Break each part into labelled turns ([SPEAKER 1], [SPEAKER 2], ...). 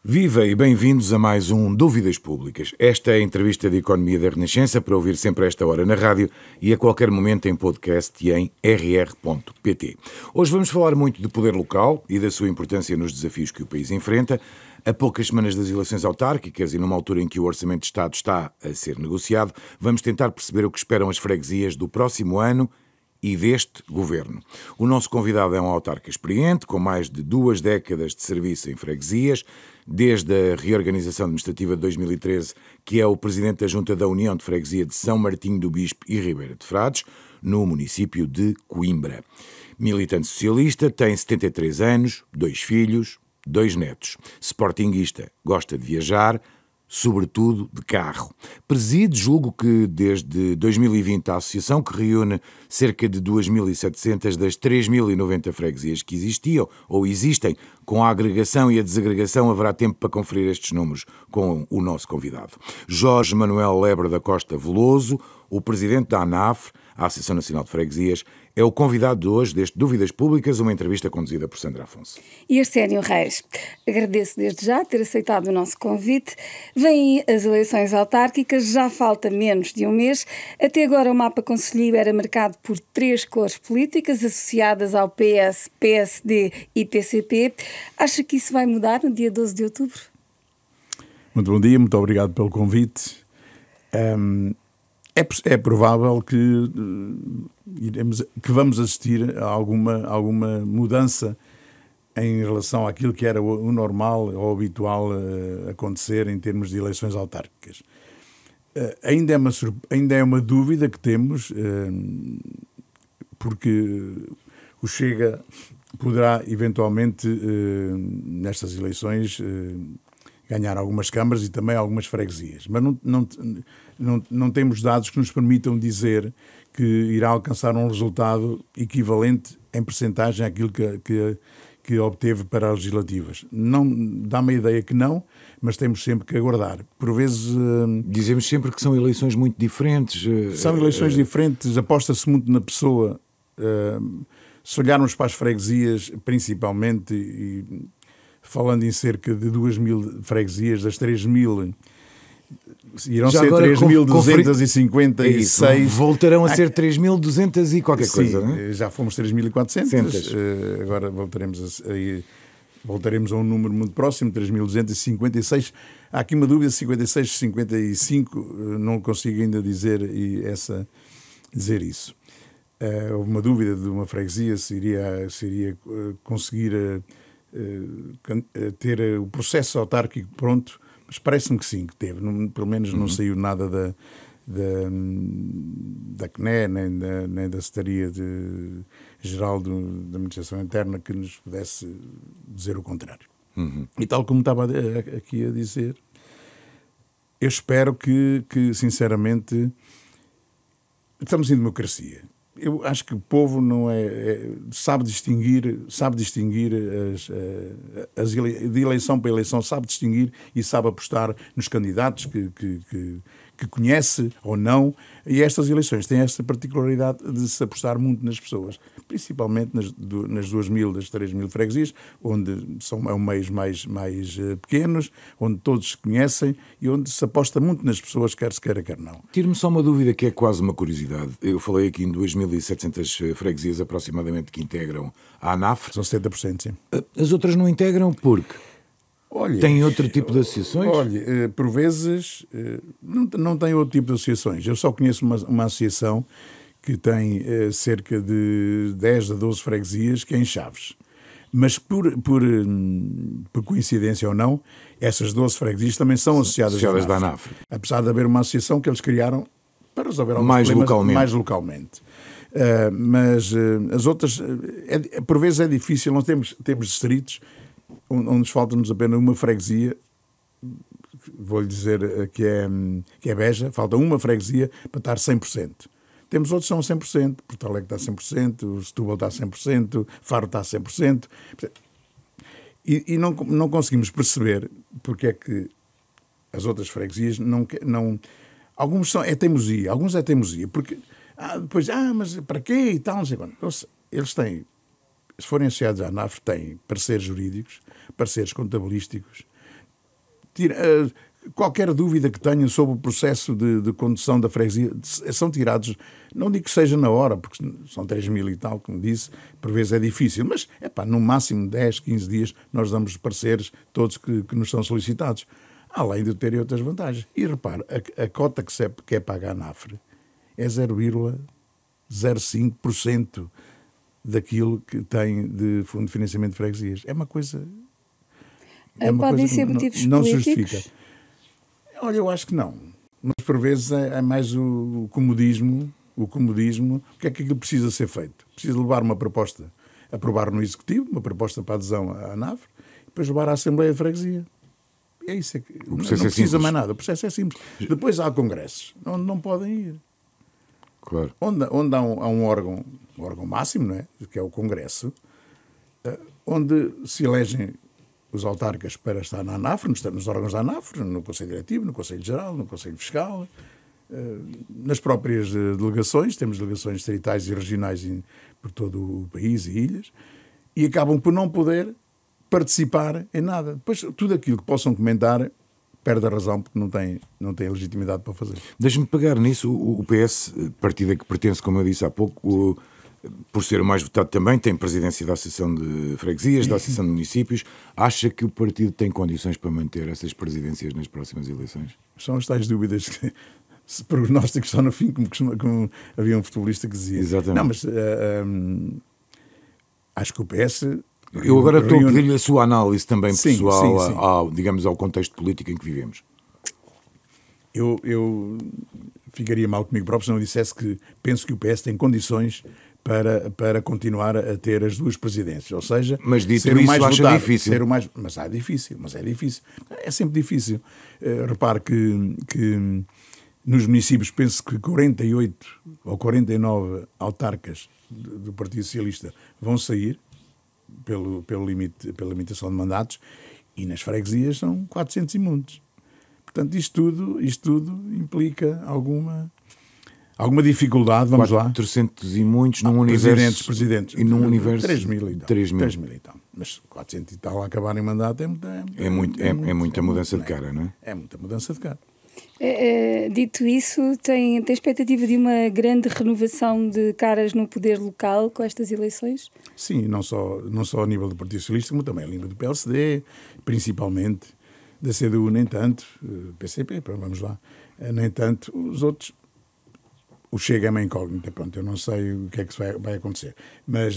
[SPEAKER 1] Viva e bem-vindos a mais um Dúvidas Públicas. Esta é a entrevista de Economia da Renascença para ouvir sempre a esta hora na rádio e a qualquer momento em podcast e em rr.pt. Hoje vamos falar muito de poder local e da sua importância nos desafios que o país enfrenta. A poucas semanas das eleições autárquicas e numa altura em que o Orçamento de Estado está a ser negociado, vamos tentar perceber o que esperam as freguesias do próximo ano e deste governo. O nosso convidado é um autarca experiente, com mais de 2 décadas de serviço em freguesias, desde a reorganização administrativa de 2013, que é o presidente da Junta da União de Freguesia de São Martinho do Bispo e Ribeira de Frades, no município de Coimbra. Militante socialista, tem 73 anos, 2 filhos, 2 netos. Sportinguista, gosta de viajar, sobretudo de carro. Preside, julgo que desde 2020, a associação que reúne cerca de 2.700 das 3.090 freguesias que existiam ou existem. Com a agregação e a desagregação haverá tempo para conferir estes números com o nosso convidado. Jorge Manuel Lebre da Costa Veloso, o presidente da ANAF, a Associação Nacional de Freguesias, é o convidado de hoje deste Dúvidas Públicas, uma entrevista conduzida por Sandra Afonso.
[SPEAKER 2] E Arsénio Reis, agradeço desde já ter aceitado o nosso convite. Vêm as eleições autárquicas, já falta menos de um mês. Até agora o mapa concelhio era marcado por 3 cores políticas associadas ao PS, PSD e PCP. Acha que isso vai mudar no dia 12 de outubro?
[SPEAKER 3] Muito bom dia, muito obrigado pelo convite. É provável que vamos assistir a alguma mudança em relação àquilo que era o normal ou habitual acontecer em termos de eleições autárquicas. Ainda é uma dúvida que temos, porque o Chega poderá eventualmente, nestas eleições, ganhar algumas câmaras e também algumas freguesias. Mas não temos dados que nos permitam dizer que irá alcançar um resultado equivalente em percentagem àquilo que obteve para as legislativas. Não dá-me a ideia que não, mas temos sempre que aguardar. Por vezes...
[SPEAKER 1] Dizemos sempre que são eleições muito diferentes.
[SPEAKER 3] São eleições diferentes, aposta-se muito na pessoa. Se olharmos para as freguesias, principalmente, e falando em cerca de 2.000 freguesias, das 3.000... irão ser 3.256.
[SPEAKER 1] Voltarão a ser 3.200 e qualquer coisa, não é?
[SPEAKER 3] Já fomos 3.400. Agora voltaremos a um número muito próximo, 3.256. Há aqui uma dúvida, 56, 55, não consigo ainda dizer isso. Houve uma dúvida de uma freguesia se iria conseguir ter o processo autárquico pronto. Mas parece-me que sim, que teve. Pelo menos não saiu nada da CNE, nem da Secretaria Geral da Administração Interna que nos pudesse dizer o contrário. E tal como estava aqui a dizer, eu espero que sinceramente, estamos em democracia. Eu acho que o povo não sabe distinguir de eleição para eleição, sabe distinguir e sabe apostar nos candidatos que conhece ou não. E estas eleições têm esta particularidade de se apostar muito nas pessoas, principalmente nas 2.000 das 3.000 freguesias, onde são meios mais pequenos, onde todos se conhecem e onde se aposta muito nas pessoas, quer se queira, quer não.
[SPEAKER 1] Tire-me só uma dúvida que é quase uma curiosidade. Eu falei aqui em 2.700 freguesias aproximadamente que integram a ANAF.
[SPEAKER 3] São 70%, sim.
[SPEAKER 1] As outras não integram porque têm outro tipo de associações?
[SPEAKER 3] Olha, por vezes não tem outro tipo de associações. Eu só conheço uma associação que tem cerca de 10 a 12 freguesias, que é em Chaves. Mas por coincidência ou não, essas 12 freguesias também são associadas
[SPEAKER 1] da ANAF.
[SPEAKER 3] Apesar de haver uma associação que eles criaram para resolver alguns problemas mais localmente. Mas as outras, por vezes é difícil. Nós temos distritos onde nos falta-nos apenas uma freguesia, vou-lhe dizer que é Beja, falta uma freguesia para estar 100%. Temos outros que são 100%, Porto Alegre está 100%, Setúbal está 100%, Faro está 100%. E não conseguimos perceber porque é que as outras freguesias não... Alguns é teimosia, porque mas para quê e tal, não sei quando. Eles têm, se forem associados à ANAF, têm parceiros jurídicos, parceiros contabilísticos, Qualquer dúvida que tenham sobre o processo de condução da freguesia são tirados, não digo que seja na hora, porque são 3.000 e tal, como disse, por vezes é difícil, mas no máximo 10, 15 dias nós damos pareceres todos que nos são solicitados, além de terem outras vantagens. E repare, a cota que é paga à ANAFRE é 0,05% daquilo que tem de fundo de financiamento de freguesias. É uma coisa...
[SPEAKER 2] Podem ser motivos
[SPEAKER 3] não
[SPEAKER 2] políticos?
[SPEAKER 3] Não justifica. Olha, eu acho que não. Mas por vezes é mais o comodismo. O que é que aquilo precisa ser feito? Precisa levar uma proposta, aprovar no Executivo, uma proposta para adesão à ANAFRE, e depois levar à Assembleia de Freguesia. É isso. Não precisa mais nada. O processo é simples. Depois há congressos onde não podem ir.
[SPEAKER 1] Claro.
[SPEAKER 3] Onde há um órgão máximo, não é? Que é o Congresso, onde se elegem os autarcas para estar na ANAFRE, nos órgãos da ANAFRE, no Conselho Diretivo, no Conselho Geral, no Conselho Fiscal, nas próprias delegações, temos delegações distritais e regionais por todo o país e ilhas, e acabam por não poder participar em nada. Depois, tudo aquilo que possam comentar perde a razão porque não tem legitimidade para fazer.
[SPEAKER 1] Deixe-me pegar nisso. O PS, partido a que pertence, como eu disse há pouco, por ser o mais votado também, tem presidência da Associação de Freguesias, da Associação de Municípios. Acha que o partido tem condições para manter essas presidências nas próximas eleições?
[SPEAKER 3] São as tais dúvidas que prognósticos só no fim, como havia um futebolista que dizia.
[SPEAKER 1] Exatamente.
[SPEAKER 3] Não, mas acho que o PS...
[SPEAKER 1] Eu agora estou a pedir-lhe a sua análise também pessoal,
[SPEAKER 3] sim.
[SPEAKER 1] Ao contexto político em que vivemos.
[SPEAKER 3] Eu ficaria mal comigo próprio se não dissesse que penso que o PS tem condições para continuar a ter as duas presidências, ou seja,
[SPEAKER 1] mas dito
[SPEAKER 3] ser o
[SPEAKER 1] isso,
[SPEAKER 3] mais
[SPEAKER 1] acha
[SPEAKER 3] votado,
[SPEAKER 1] difícil.
[SPEAKER 3] Ser o mais, mas é difícil, é sempre difícil. Repare que nos municípios penso que 48 ou 49 autarcas do Partido Socialista vão sair pela limitação de mandatos, e nas freguesias são 400 e muitos. Portanto, isto tudo implica alguma dificuldade, vamos
[SPEAKER 1] 400 e muitos num universo...
[SPEAKER 3] Presidentes.
[SPEAKER 1] E num universo...
[SPEAKER 3] 3.000 e tal. Mas 400 e tal a acabar em mandato
[SPEAKER 1] é muita mudança de cara, não é?
[SPEAKER 3] É muita mudança de cara.
[SPEAKER 2] Dito isso, tem expectativa de uma grande renovação de caras no poder local com estas eleições?
[SPEAKER 3] Sim, não só ao nível do Partido Socialista, como também ao nível do PSD, principalmente da CDU, nem tanto, PCP, vamos lá, nem tanto, os outros. O Chega é uma incógnita, pronto, eu não sei o que é que vai acontecer, mas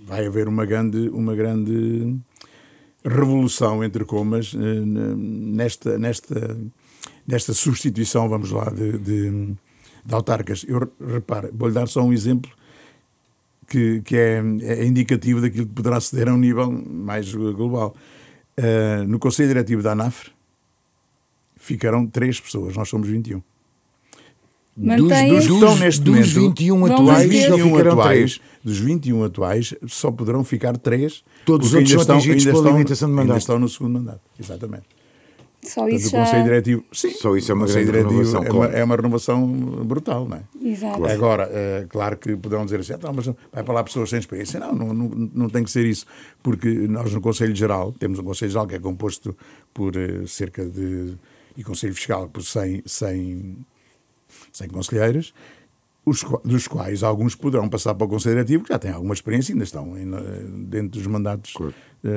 [SPEAKER 3] vai haver uma grande revolução, entre comas, nesta substituição, vamos lá, de autarcas. Eu reparo, vou-lhe dar só um exemplo que é indicativo daquilo que poderá ceder a um nível mais global. No Conselho Diretivo da ANAFRE ficaram 3 pessoas, nós somos 21.
[SPEAKER 1] Dos 21 atuais,
[SPEAKER 3] dos 21 atuais, só poderão ficar 3.
[SPEAKER 1] Todos os outros são atingidos pela limitação de mandato.
[SPEAKER 3] Ainda estão no segundo mandato, exatamente.
[SPEAKER 2] Só isso
[SPEAKER 3] já... Conselho Diretivo, sim,
[SPEAKER 1] só isso é uma grande renovação.
[SPEAKER 3] É uma renovação brutal, não é?
[SPEAKER 2] Exato.
[SPEAKER 3] Claro. Agora, claro que poderão dizer assim, mas vai para lá pessoas sem experiência. Não tem que ser isso, porque nós no Conselho Geral, temos um Conselho Geral que é composto por cerca de... e Conselho Fiscal por 100 conselheiros, dos quais alguns poderão passar para o Conselho Diretivo, que já têm alguma experiência e ainda estão dentro dos mandatos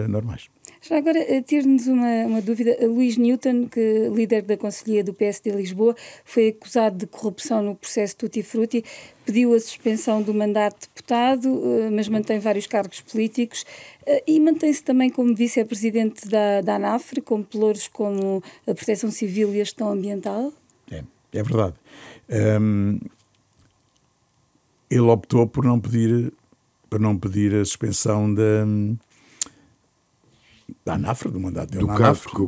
[SPEAKER 3] normais.
[SPEAKER 2] Já agora, ter-nos uma dúvida. Luís Newton, que líder da Conselhia do PSD de Lisboa, foi acusado de corrupção no processo Tutti Frutti, pediu a suspensão do mandato de deputado, mas mantém vários cargos políticos e mantém-se também como vice-presidente da ANAFRE, com pelouros como a Proteção Civil e a Gestão Ambiental?
[SPEAKER 3] É verdade. Ele optou por não pedir a suspensão da ANAFRE, do mandato dele,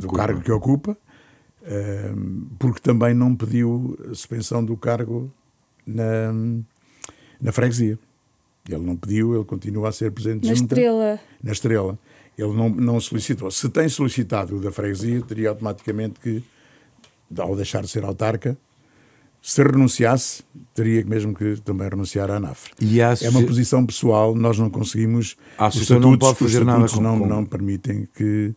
[SPEAKER 3] do cargo que ocupa, porque também não pediu a suspensão do cargo na freguesia. Ele não pediu, ele continua a ser presidente de junta. Na Estrela. Ele não solicitou. Se tem solicitado o da freguesia, teria automaticamente que, ao deixar de ser autarca, se renunciasse, teria mesmo que também renunciar à ANAFRE. É uma posição pessoal, nós não conseguimos...
[SPEAKER 1] A associação não pode fazer nada
[SPEAKER 3] não permitem que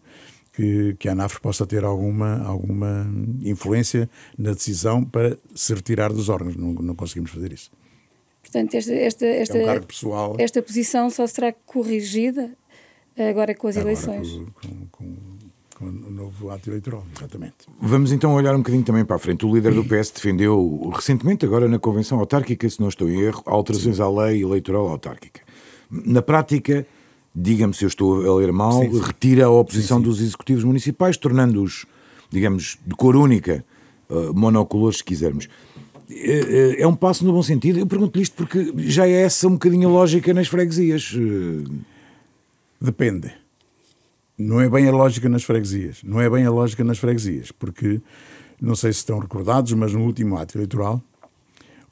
[SPEAKER 3] que a ANAF possa ter alguma influência na decisão para se retirar dos órgãos. Não conseguimos fazer isso.
[SPEAKER 2] Portanto,
[SPEAKER 3] é um cargo pessoal.
[SPEAKER 2] Esta posição só será corrigida agora com as eleições.
[SPEAKER 3] Com o novo ato eleitoral, exatamente.
[SPEAKER 1] Vamos então olhar um bocadinho também para a frente. O líder do PS defendeu recentemente, agora na convenção autárquica, se não estou em erro, alterações à lei eleitoral autárquica. Na prática, diga-me se eu estou a ler mal, retira a oposição dos executivos municipais, tornando-os, digamos, de cor única, monocolores, se quisermos. É um passo no bom sentido? Eu pergunto-lhe isto porque já é essa um bocadinho a lógica nas freguesias.
[SPEAKER 3] Depende. Não é bem a lógica nas freguesias. Não é bem a lógica nas freguesias, porque, não sei se estão recordados, mas no último ato eleitoral,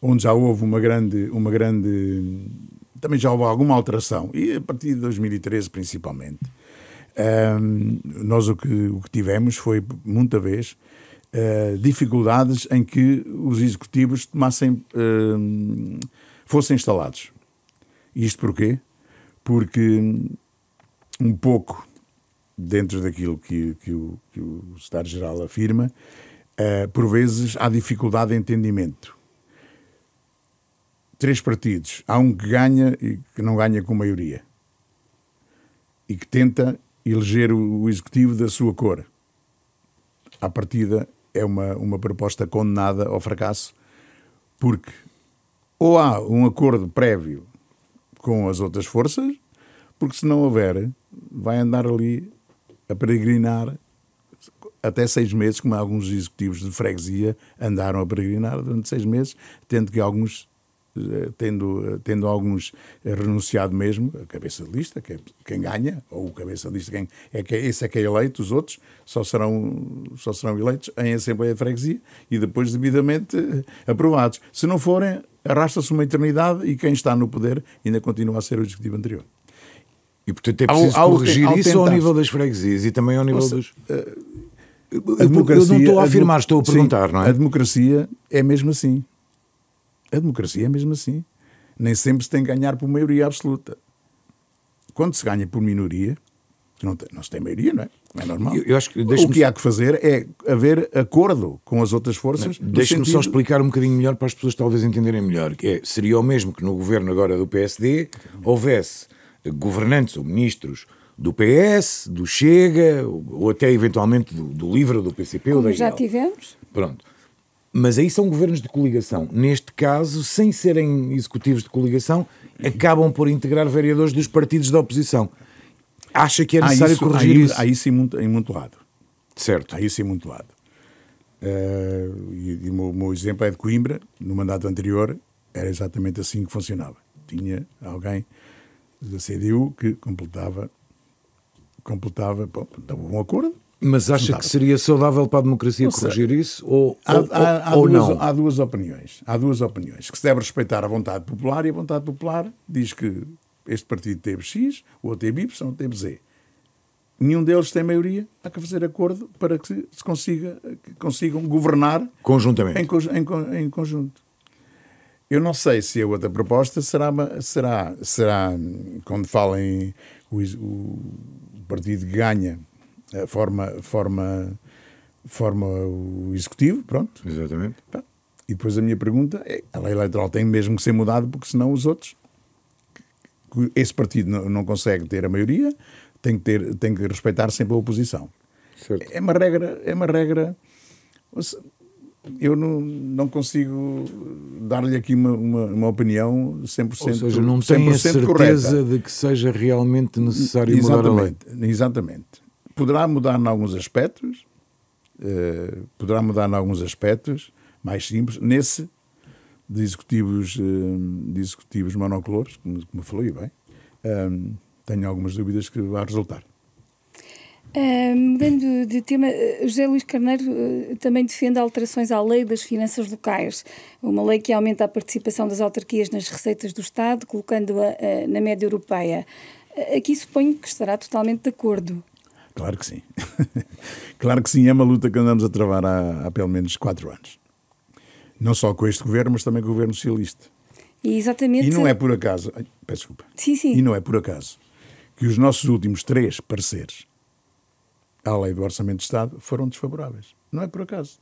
[SPEAKER 3] onde já houve uma grande também já houve alguma alteração, e a partir de 2013 principalmente, nós o que tivemos foi, muita vez, dificuldades em que os executivos fossem instalados. E isto porquê? Porque um pouco dentro daquilo que o Secretário-Geral afirma, por vezes há dificuldade de entendimento. 3 partidos, há um que ganha e que não ganha com maioria e que tenta eleger o executivo da sua cor. À partida é uma proposta condenada ao fracasso, porque ou há um acordo prévio com as outras forças, porque se não houver, vai andar ali a peregrinar até 6 meses, como alguns executivos de freguesia andaram a peregrinar durante 6 meses, tendo alguns renunciado mesmo, a cabeça de lista, que é quem ganha, ou o cabeça de lista, esse é que é eleito, os outros só serão eleitos em Assembleia de Freguesia e depois devidamente aprovados. Se não forem, arrasta-se uma eternidade e quem está no poder ainda continua a ser o executivo anterior.
[SPEAKER 1] E, portanto, é preciso corrigir isso ao nível das freguesias e também ao nível dos... Eu não estou a afirmar, estou a perguntar, não é?
[SPEAKER 3] A democracia é mesmo assim. A democracia é mesmo assim. Nem sempre se tem que ganhar por maioria absoluta. Quando se ganha por minoria, não se tem maioria, não é? Não é normal.
[SPEAKER 1] Eu acho que,
[SPEAKER 3] o que há que fazer é haver acordo com as outras forças.
[SPEAKER 1] Deixe-me só explicar um bocadinho melhor para as pessoas talvez entenderem melhor. Seria o mesmo que no governo agora do PSD houvesse governantes ou ministros do PS, do Chega, ou até eventualmente do LIVRE, ou do PCP ou da IEL.
[SPEAKER 2] Já tivemos.
[SPEAKER 1] Pronto. Mas aí são governos de coligação. Neste caso, sem serem executivos de coligação, acabam por integrar vereadores dos partidos da oposição. Acha que é necessário corrigir isso?
[SPEAKER 3] Há isso em muito lado.
[SPEAKER 1] Certo.
[SPEAKER 3] Há isso em muito lado. E o meu exemplo é de Coimbra. No mandato anterior, era exatamente assim que funcionava. Tinha alguém da CDU que completava um acordo.
[SPEAKER 1] Mas acha que seria saudável para a democracia corrigir isso? Ou não?
[SPEAKER 3] Há duas opiniões. Há duas opiniões. Que se deve respeitar a vontade popular, e a vontade popular diz que este partido teve X, o outro teve Y, teve Z. Nenhum deles tem maioria. Há que fazer acordo para que se consigam governar
[SPEAKER 1] conjuntamente.
[SPEAKER 3] Em conjunto. Eu não sei se a outra proposta será quando falem o partido que ganha, forma o executivo, pronto.
[SPEAKER 1] Exatamente.
[SPEAKER 3] E depois a minha pergunta é: a lei eleitoral tem mesmo que ser mudada, porque senão os outros, esse partido não consegue ter a maioria, tem que respeitar sempre a oposição.
[SPEAKER 1] Certo.
[SPEAKER 3] É uma regra. Eu não consigo dar-lhe aqui uma opinião 100%.
[SPEAKER 1] Ou seja, não tenho a certeza
[SPEAKER 3] correta
[SPEAKER 1] de que seja realmente necessário mudar a lei.
[SPEAKER 3] Exatamente. Poderá mudar em alguns aspectos, mais simples, nesse de executivos monocolores, como falei bem, tenho algumas dúvidas que vai resultar.
[SPEAKER 2] Mudando de tema, José Luís Carneiro também defende alterações à lei das finanças locais, uma lei que aumenta a participação das autarquias nas receitas do Estado, colocando-a na média europeia. Aqui suponho que estará totalmente de acordo.
[SPEAKER 3] Claro que sim. Claro que sim, é uma luta que andamos a travar há pelo menos 4 anos. Não só com este governo, mas também com o governo socialista.
[SPEAKER 2] E
[SPEAKER 3] não é por acaso... Peço desculpa.
[SPEAKER 2] Sim.
[SPEAKER 3] E não é por acaso que os nossos últimos 3 pareceres à lei do Orçamento de Estado foram desfavoráveis. Não é por acaso.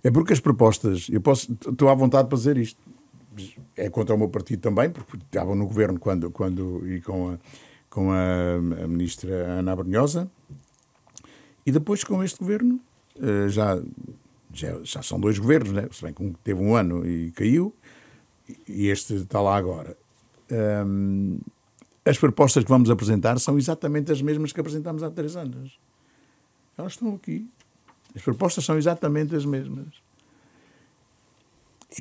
[SPEAKER 3] É porque as propostas... Estou à vontade para dizer isto. É contra o meu partido também, porque estavam no governo e com a ministra Ana Brunhosa, e depois com este governo, já são 2 governos, né? Se bem que teve 1 ano e caiu, e este está lá agora. As propostas que vamos apresentar são exatamente as mesmas que apresentámos há 3 anos. Elas estão aqui. As propostas são exatamente as mesmas.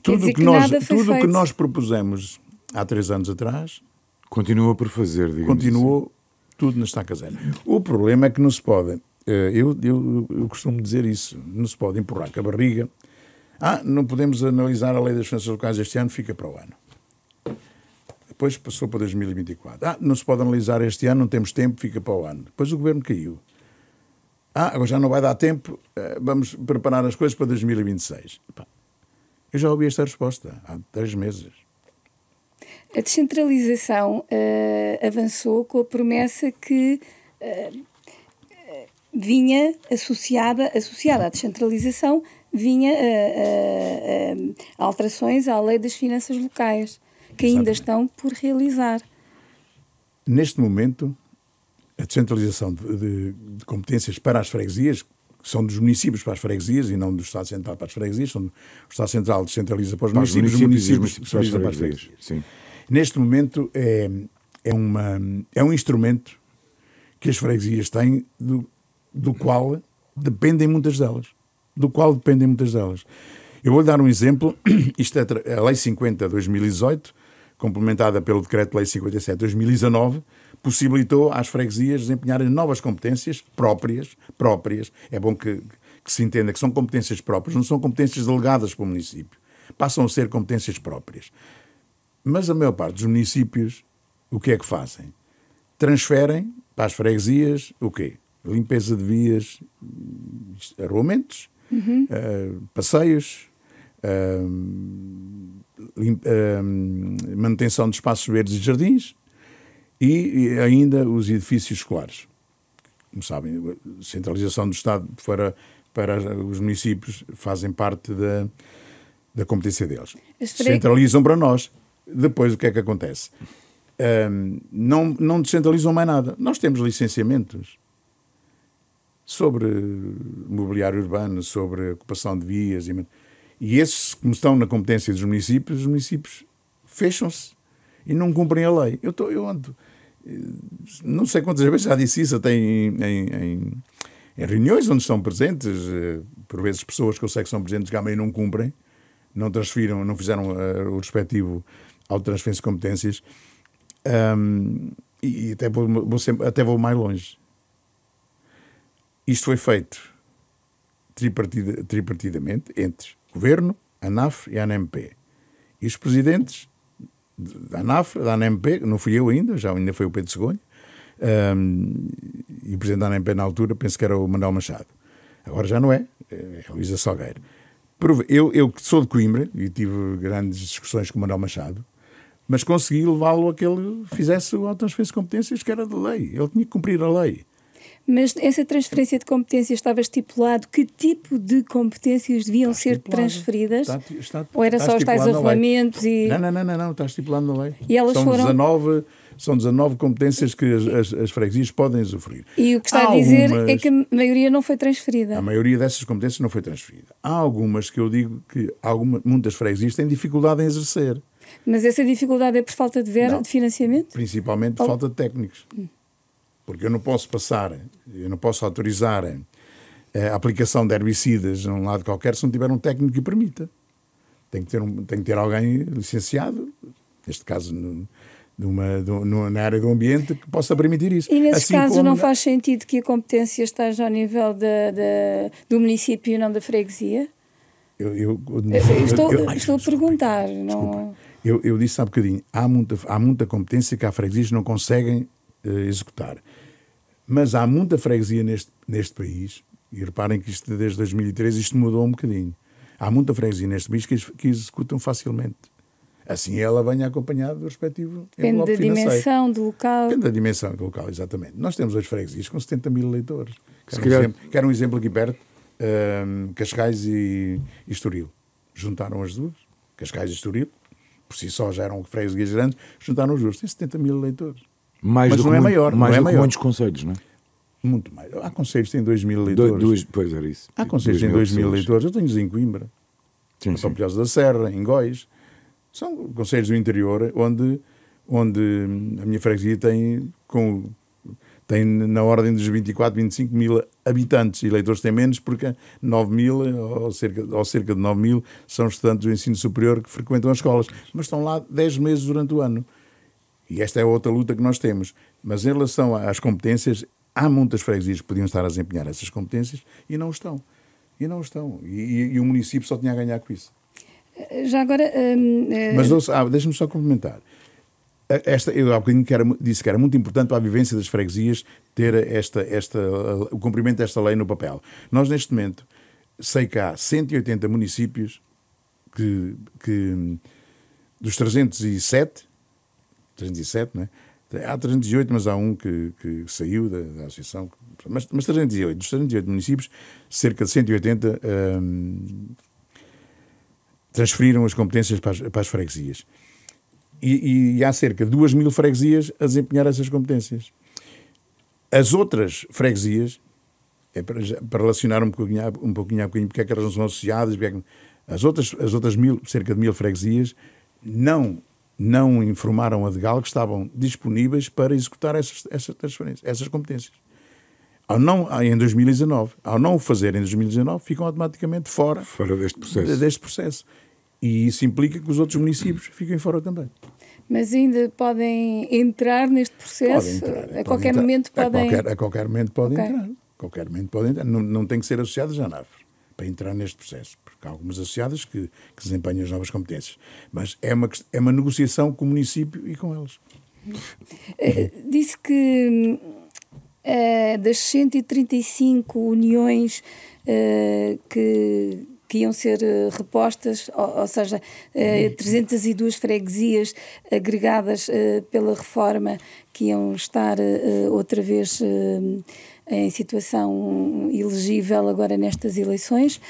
[SPEAKER 3] Tudo o que nós propusemos há 3 anos atrás...
[SPEAKER 1] Continua por fazer, digamos.
[SPEAKER 3] Continuou assim. Tudo na estaca zero. O problema é que não se pode... Eu costumo dizer isso. Não se pode empurrar com a barriga. Não podemos analisar a lei das finanças locais este ano, fica para o ano. Depois passou para 2024. Não se pode analisar este ano, não temos tempo, fica para o ano. Depois o governo caiu. Agora já não vai dar tempo, vamos preparar as coisas para 2026. Eu já ouvi esta resposta há 3 meses.
[SPEAKER 2] A descentralização avançou com a promessa que vinha associada à descentralização, vinha alterações à lei das finanças locais, que ainda estão por realizar.
[SPEAKER 3] Neste momento, a descentralização de competências para as freguesias, que são dos municípios para as freguesias e não do Estado Central para as freguesias, o Estado Central descentraliza para os municípios, os municípios descentralizam para as freguesias. Sim. Neste momento é um instrumento que as freguesias têm, do qual dependem muitas delas. Eu vou-lhe dar um exemplo. Isto é a Lei 50/2018, complementada pelo Decreto-Lei 57/2019, possibilitou às freguesias desempenharem novas competências próprias. É bom que se entenda que são competências próprias, não são competências delegadas para o município. Passam a ser competências próprias. Mas a maior parte dos municípios, o que é que fazem? Transferem para as freguesias o quê? Limpeza de vias, arruamentos, passeios, manutenção de espaços verdes e jardins e ainda os edifícios escolares. Como sabem, a centralização do Estado para os municípios fazem parte da competência deles. Centralizam para nós. Depois o que é que acontece? Não descentralizam mais nada. Nós temos licenciamentos sobre mobiliário urbano, sobre ocupação de vias e esses, como estão na competência dos municípios, os municípios fecham-se e não cumprem a lei. Eu ando, não sei quantas vezes já disse isso, até em reuniões onde estão presentes, por vezes pessoas que eu sei que são presentes que à meia não cumprem, não transfiram, não fizeram o respectivo autotransferência de competências, e até vou mais longe. Isto foi feito tripartidamente entre Governo, ANAF e ANMP. E os presidentes da ANAF, da ANMP, não fui eu ainda foi o Pedro Segonha, e o presidente da ANMP na altura, penso que era o Manuel Machado. Agora já não é a Luísa Salgueiro. Eu que sou de Coimbra, e tive grandes discussões com o Manuel Machado, mas consegui levá-lo a que ele fizesse a transferência de competências que era de lei. Ele tinha que cumprir a lei.
[SPEAKER 2] Mas essa transferência de competências estava estipulado que tipo de competências deviam ser transferidas? Ou era só os tais arrelamentos?
[SPEAKER 3] Não, está estipulado na lei.
[SPEAKER 2] E elas
[SPEAKER 3] são 19 competências que as freguesias podem usufruir.
[SPEAKER 2] E o que está a dizer é que a maioria não foi transferida.
[SPEAKER 3] A maioria dessas competências não foi transferida. Há algumas que eu digo que muitas freguesias têm dificuldade em exercer.
[SPEAKER 2] Mas essa dificuldade é por falta de financiamento?
[SPEAKER 3] Principalmente por falta de técnicos. Porque eu não posso autorizar a aplicação de herbicidas num lado qualquer se não tiver um técnico que permita. Tem que ter alguém licenciado, neste caso na área do ambiente, que possa permitir isso.
[SPEAKER 2] E nesses casos não faz sentido que a competência esteja ao nível do município e não da freguesia? Estou a perguntar.
[SPEAKER 3] Desculpa. Eu disse há bocadinho, há muita competência que há freguesias que não conseguem executar. Mas há muita freguesia neste país, e reparem que isto desde 2013 isto mudou um bocadinho. Há muita freguesia neste país que executam facilmente. Assim ela venha acompanhada do respectivo envelope financeiro.
[SPEAKER 2] Depende da dimensão do local.
[SPEAKER 3] Depende da dimensão do local, exatamente. Nós temos hoje freguesias com 70 mil eleitores. Quero um exemplo aqui perto, Cascais e Estoril. Juntaram as duas, Cascais e Estoril, por si só já eram freguesias grandes, juntaram os duas, tem 70 mil eleitores.
[SPEAKER 1] Mas não é maior. Mais do que muitos concelhos, não é?
[SPEAKER 3] Muito mais. Há concelhos que têm 2 mil eleitores.
[SPEAKER 1] Pois era isso.
[SPEAKER 3] Há concelhos que têm 2 mil eleitores. Eu tenho em Coimbra, em São Pilhosa da Serra, em Góis. São concelhos do interior onde a minha freguesia tem na ordem dos 24, 25 mil habitantes. Eleitores têm menos porque 9 mil, ou cerca de 9 mil, são estudantes do ensino superior que frequentam as escolas. Mas estão lá 10 meses durante o ano. E esta é outra luta que nós temos. Mas em relação às competências, há muitas freguesias que podiam estar a desempenhar essas competências e não estão. E o município só tinha a ganhar com isso.
[SPEAKER 2] Já agora...
[SPEAKER 3] Mas deixa-me só complementar. Eu há bocadinho disse que era muito importante para a vivência das freguesias ter o cumprimento desta lei no papel. Nós, neste momento, sei que há 180 municípios que dos 307, não é? Há 308, mas há um que saiu da associação. Mas 308, dos 308 municípios, cerca de 180 transferiram as competências para as freguesias. E há cerca de 2 mil freguesias a desempenhar essas competências. As outras freguesias, para relacionar um pouquinho porque é que elas não são associadas, as outras cerca de 1000 freguesias não informaram a DGAL que estavam disponíveis para executar essas transferências, essas competências. Em 2019. Ao não o fazer em 2019, ficam automaticamente fora deste processo. E isso implica que os outros municípios fiquem fora também.
[SPEAKER 2] Mas ainda podem entrar neste processo? A qualquer momento podem entrar. Não tem que ser associadas à NAF para entrar neste processo, porque há algumas associadas que desempenham as novas competências. Mas é uma negociação com o município e com eles. Disse que das 135 uniões que iam ser repostas, ou seja, 302 freguesias agregadas pela reforma que iam estar outra vez em situação elegível agora nestas eleições,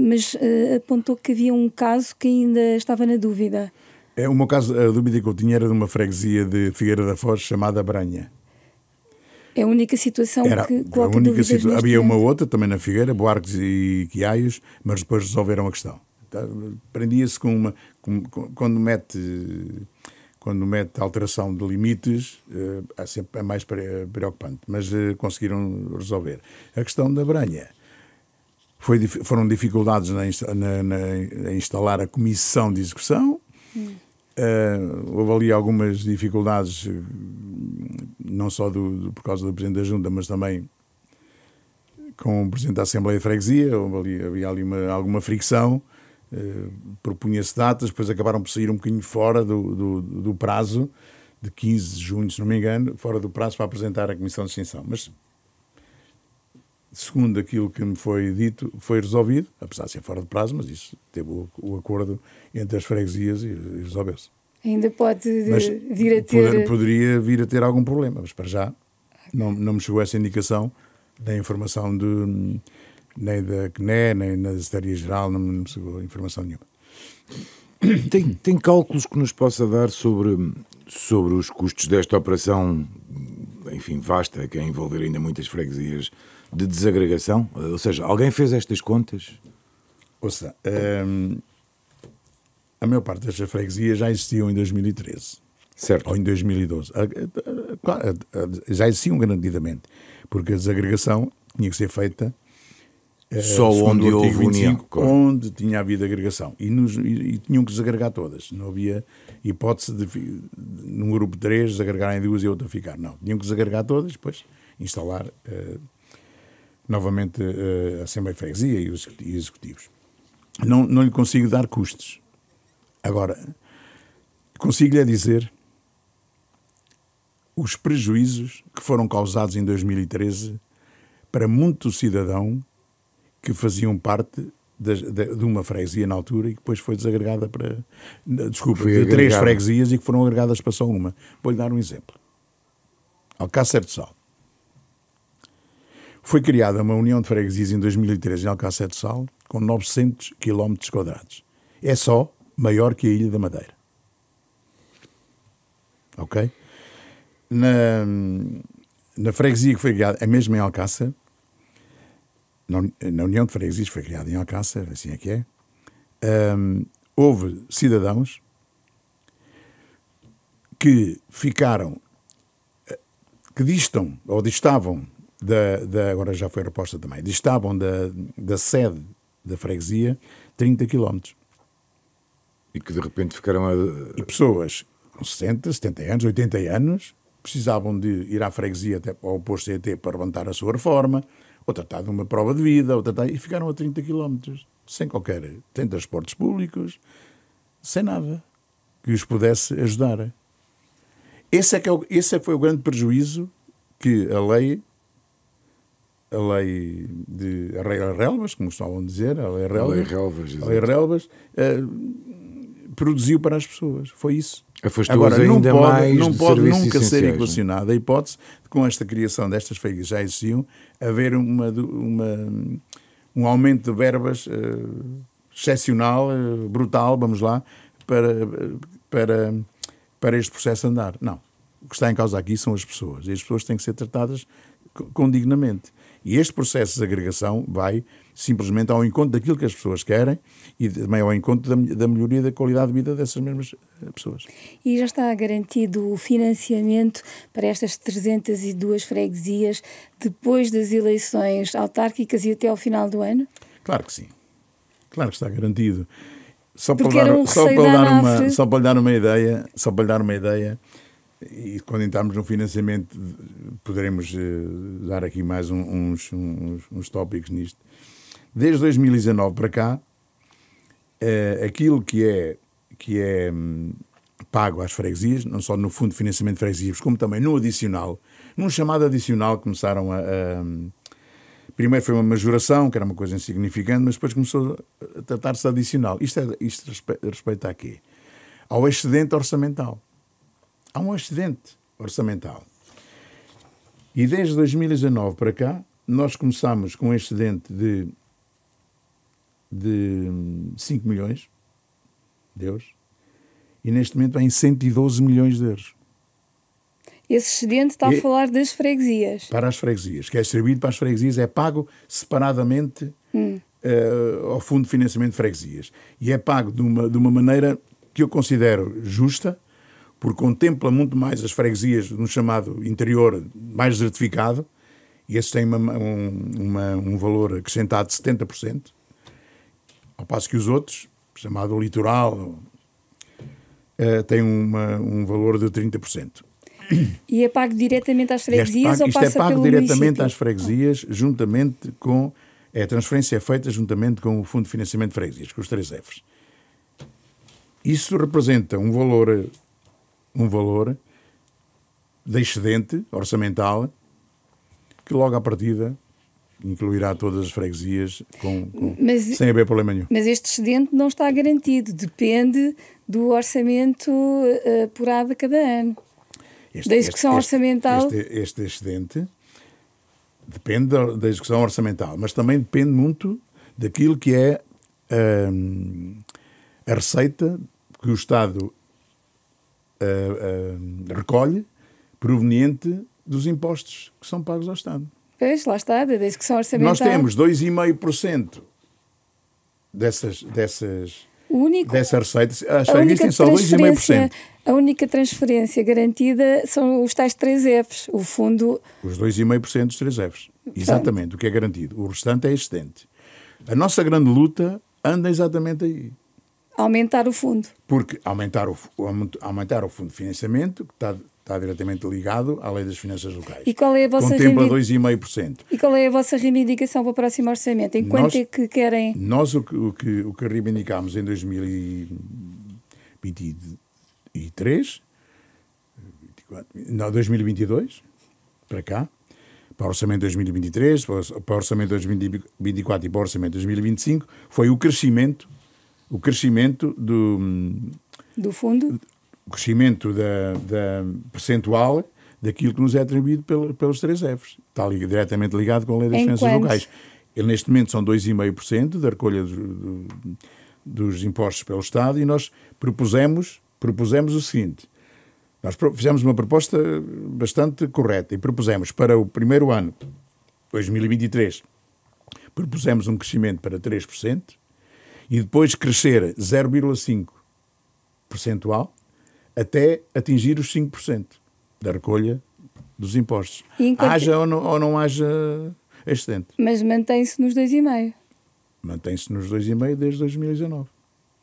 [SPEAKER 2] mas apontou que havia um caso que ainda estava na dúvida.
[SPEAKER 3] O meu caso, a dúvida que eu tinha era de uma freguesia de Figueira da Foz chamada Branha.
[SPEAKER 2] É a única situação que coloca dúvidas neste
[SPEAKER 3] Havia
[SPEAKER 2] momento.
[SPEAKER 3] uma outra também na Figueira, Buarques e Quiaios, mas depois resolveram a questão. Prendia-se quando mete alteração de limites, é mais preocupante, mas conseguiram resolver. A questão da Branha foram dificuldades em instalar a comissão de execução. Houve ali algumas dificuldades, não só por causa do Presidente da Junta, mas também com o Presidente da Assembleia de Freguesia. Havia ali alguma fricção, propunha-se datas, depois acabaram por sair um bocadinho fora do prazo, de 15 de junho, se não me engano, fora do prazo para apresentar a Comissão de Extinção. Mas, segundo aquilo que me foi dito, foi resolvido, apesar de ser fora de prazo, mas isso teve o acordo entre as freguesias e resolveu-se.
[SPEAKER 2] Ainda pode vir a ter...
[SPEAKER 3] Poderia vir a ter algum problema, mas para já não me chegou essa indicação da informação nem da CNE, nem da Secretaria-Geral, não me chegou informação nenhuma.
[SPEAKER 1] Tem cálculos que nos possa dar sobre os custos desta operação, enfim, vasta, que é envolver ainda muitas freguesias, de desagregação? Ou seja, alguém fez estas contas?
[SPEAKER 3] Ouça, a maior parte destas freguesias já existiam em 2013.
[SPEAKER 1] Certo.
[SPEAKER 3] Ou em 2012. Já existiam garantidamente, porque a desagregação tinha que ser feita
[SPEAKER 1] só onde houve união.
[SPEAKER 3] Onde tinha havido agregação. E tinham que desagregar todas. Não havia hipótese de, num grupo de 3, desagregarem 2 e a outra ficar. Não. Tinham que desagregar todas, depois instalar novamente a Assembleia de Freguesia e os executivos. Não lhe consigo dar custos. Agora, consigo-lhe dizer os prejuízos que foram causados em 2013 para muito cidadão que faziam parte de uma freguesia na altura e que depois foi desagregada de 3 freguesias e que foram agregadas para só uma. Vou-lhe dar um exemplo. Alcácer do Sal. Foi criada uma união de freguesias em 2013 em Alcácer do Sal, com 900 km². É só maior que a Ilha da Madeira. Ok? Na freguesia que foi criada, é mesmo em Alcácer, na União de Freguesias foi criada em Alcácer, assim é que é, houve cidadãos que ficaram, que distavam agora já foi reposta também, distavam da sede da freguesia 30 km.
[SPEAKER 1] E que de repente ficaram
[SPEAKER 3] E pessoas com 60, 70 anos, 80 anos, precisavam de ir à freguesia até ao posto CT para levantar a sua reforma, ou tratar de uma prova de vida, e ficaram a 30 km, sem transportes públicos, sem nada que os pudesse ajudar. Esse foi o grande prejuízo que a lei de Relvas, como estavam a dizer, a lei Relvas, produziu para as pessoas. Foi isso.
[SPEAKER 1] Agora, não
[SPEAKER 3] pode nunca ser equacionada a hipótese de, com esta criação destas freguesias já existiam, haver um aumento de verbas excepcional, brutal, vamos lá, para este processo andar. Não. O que está em causa aqui são as pessoas. E as pessoas têm que ser tratadas condignamente. E este processo de agregação vai simplesmente ao encontro daquilo que as pessoas querem e também ao encontro da melhoria da qualidade de vida dessas mesmas pessoas.
[SPEAKER 2] E já está garantido o financiamento para estas 302 freguesias depois das eleições autárquicas e até ao final do ano?
[SPEAKER 3] Claro que sim. Claro que está garantido. Só
[SPEAKER 2] para
[SPEAKER 3] lhe dar uma ideia, e quando entrarmos no financiamento poderemos dar aqui mais uns tópicos nisto. Desde 2019 para cá, aquilo que é pago às freguesias, não só no Fundo de Financiamento de Freguesias, como também no adicional, num chamado adicional começaram primeiro foi uma majoração, que era uma coisa insignificante, mas depois começou a tratar-se de adicional. Isto respeita a quê? Ao excedente orçamental. Há um excedente orçamental. E desde 2019 para cá, nós começámos com um excedente de 5 milhões de euros e neste momento vai em 112 milhões de euros.
[SPEAKER 2] Esse excedente está a falar das freguesias.
[SPEAKER 3] Para as freguesias, que é distribuído para as freguesias, é pago separadamente ao Fundo de Financiamento de Freguesias. E é pago de uma maneira que eu considero justa, porque contempla muito mais as freguesias no chamado interior mais desertificado, e esses têm um valor acrescentado de 70%, ao passo que os outros, chamado litoral, têm um valor de 30%.
[SPEAKER 2] E é pago diretamente às freguesias ou passa pelo município?
[SPEAKER 3] Isto é pago diretamente às freguesias, juntamente com... A transferência é feita juntamente com o Fundo de Financiamento de Freguesias, com os 3 Fs. Isso representa um valor de excedente orçamental que logo à partida incluirá todas as freguesias sem haver problema nenhum.
[SPEAKER 2] Mas este excedente não está garantido, depende do orçamento apurado a cada ano. Da execução orçamental.
[SPEAKER 3] Este excedente depende da execução orçamental, mas também depende muito daquilo que é a receita que o Estado recolhe proveniente dos impostos que são pagos ao Estado.
[SPEAKER 2] Pois, lá está, da execução orçamental.
[SPEAKER 3] Nós temos 2,5% dessas receitas. As freguesias têm só 2,5%.
[SPEAKER 2] A única transferência garantida são os tais 3 Fs, o fundo...
[SPEAKER 3] Os 2,5% dos 3 Fs. Exatamente, o que é garantido. O restante é excedente. A nossa grande luta anda exatamente aí.
[SPEAKER 2] Aumentar o fundo.
[SPEAKER 3] Porque aumentar o fundo de financiamento, que está diretamente ligado à lei das finanças locais.
[SPEAKER 2] E qual é a vossa
[SPEAKER 3] contempla 2,5%.
[SPEAKER 2] E qual é a vossa reivindicação para o próximo orçamento? Em quanto é que querem...
[SPEAKER 3] Nós o que reivindicámos em 2023, 2022, para cá, para o orçamento de 2023, para o orçamento de 2024 e para o orçamento de 2025, foi o crescimento do
[SPEAKER 2] fundo,
[SPEAKER 3] o crescimento da percentual daquilo que nos é atribuído pelos 3 Fs. Está diretamente ligado com a Lei das Finanças Locais. Ele, neste momento, são 2,5% da recolha dos impostos pelo Estado, e nós propusemos o seguinte. Nós fizemos uma proposta bastante correta e propusemos para o primeiro ano, 2023, propusemos um crescimento para 3% e depois crescer 0,5% percentual até atingir os 5% da recolha dos impostos. Haja ou não haja excedente.
[SPEAKER 2] Mas mantém-se nos 2,5%.
[SPEAKER 3] Mantém-se nos 2,5% desde 2019.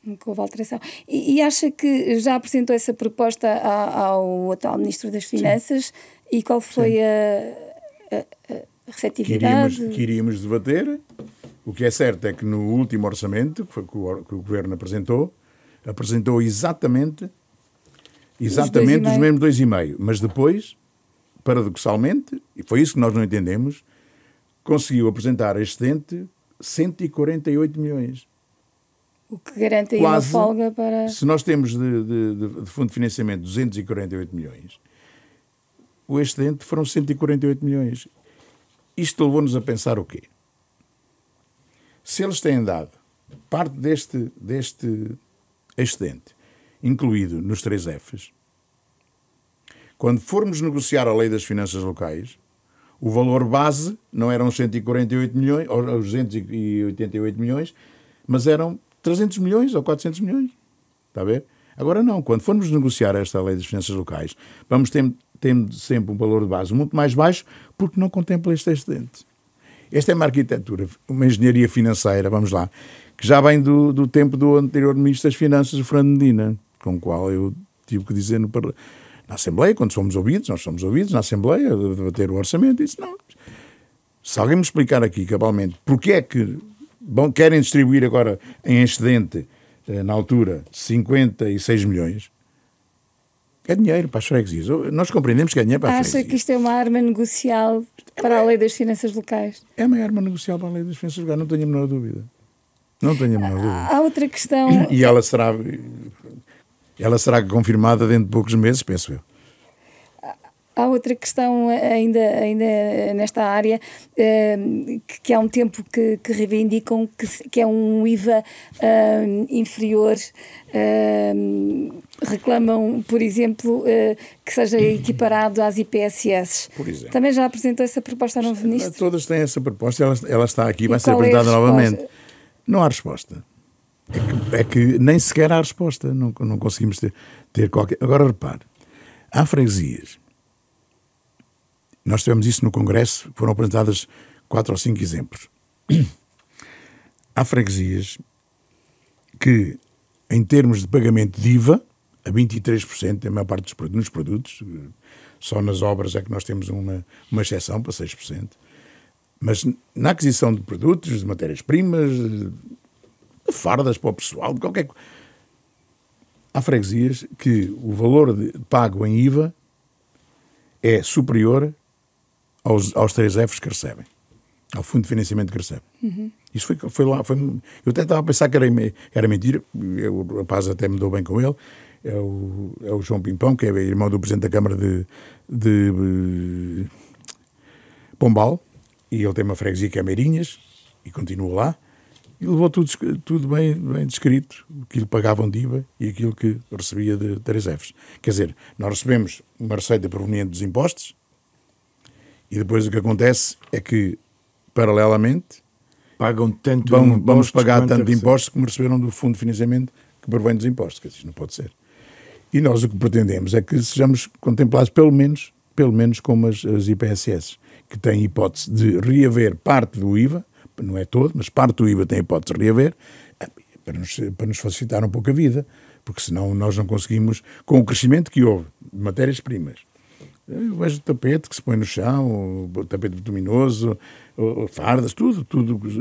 [SPEAKER 2] Nunca houve alteração. E acha que já apresentou essa proposta ao atual Ministro das Finanças? Sim. E qual foi a receptividade?
[SPEAKER 3] Que iríamos debater. O que é certo é que no último orçamento que o Governo apresentou exatamente os mesmos 2,5%. Mas depois, paradoxalmente, e foi isso que nós não entendemos, conseguiu apresentar excedente 148 milhões.
[SPEAKER 2] O que garante aí uma folga para...
[SPEAKER 3] Se nós temos de fundo de financiamento 248 milhões, o excedente foram 148 milhões. Isto levou-nos a pensar o quê? Se eles têm dado parte deste excedente, incluído nos 3 Fs, quando formos negociar a Lei das Finanças Locais, o valor base não eram 148 milhões, ou 288 milhões, mas eram 300 milhões ou 400 milhões. Está a ver? Agora não. Quando formos negociar esta Lei das Finanças Locais, vamos ter sempre um valor de base muito mais baixo, porque não contempla este excedente. Esta é uma arquitetura, uma engenharia financeira, vamos lá, que já vem do tempo do anterior Ministro das Finanças, o Fernando Medina, com o qual eu tive que dizer na Assembleia, quando nós fomos ouvidos na Assembleia, a debater o orçamento, disse não. Se alguém me explicar aqui, cabalmente, porque é que querem distribuir agora em excedente, na altura, 56 milhões, é dinheiro para as freguesias. Nós compreendemos que é dinheiro para as freguesias.
[SPEAKER 2] Acha que isto é uma arma negocial para a Lei das Finanças Locais?
[SPEAKER 3] É uma arma negocial para a Lei das Finanças Locais, não tenho a menor dúvida. Não tenho a menor dúvida.
[SPEAKER 2] Há outra questão...
[SPEAKER 3] E ela será confirmada dentro de poucos meses, penso eu.
[SPEAKER 2] Há outra questão ainda nesta área, que há um tempo que reivindicam que é um IVA inferior. Reclamam, por exemplo, que seja equiparado às IPSS.
[SPEAKER 3] Por exemplo.
[SPEAKER 2] Também já apresentou essa proposta ao novo Ministro?
[SPEAKER 3] Todas têm essa proposta, ela está aqui, vai ser apresentada novamente. Não há resposta. É que nem sequer há resposta. Não conseguimos ter qualquer... Agora repare, há freguesias. Nós tivemos isso no Congresso, foram apresentadas 4 ou 5 exemplos. Há freguesias que, em termos de pagamento de IVA, a 23%, a maior parte dos produtos, só nas obras é que nós temos uma exceção para 6%, mas na aquisição de produtos, de matérias-primas, de fardas para o pessoal, de qualquer coisa, há freguesias que o valor pago em IVA é superior aos 3 Fs que recebem, ao fundo de financiamento que recebem.
[SPEAKER 2] Uhum.
[SPEAKER 3] Isso foi lá. Eu até estava a pensar que era mentira. O rapaz até me deu bem com ele. É o João Pimpão, que é irmão do Presidente da Câmara de Pombal, e ele tem uma freguesia que é Meirinhas, e continua lá. E levou tudo bem descrito, aquilo que pagavam de IVA e aquilo que recebia de 3 Fs. Quer dizer, nós recebemos uma receita proveniente dos impostos, e depois o que acontece é que, paralelamente,
[SPEAKER 1] pagam tanto
[SPEAKER 3] vamos pagar tanto de impostos como receberam do fundo de financiamento que provém dos impostos. Quer dizer, isto não pode ser. E nós o que pretendemos é que sejamos contemplados pelo menos como as IPSS, que têm hipótese de reaver parte do IVA, não é todo, mas parte do IVA tem hipótese de reaver, para nos facilitar um pouco a vida, porque senão nós não conseguimos, com o crescimento que houve de matérias-primas. Eu vejo o tapete que se põe no chão, o tapete bituminoso, fardas, tudo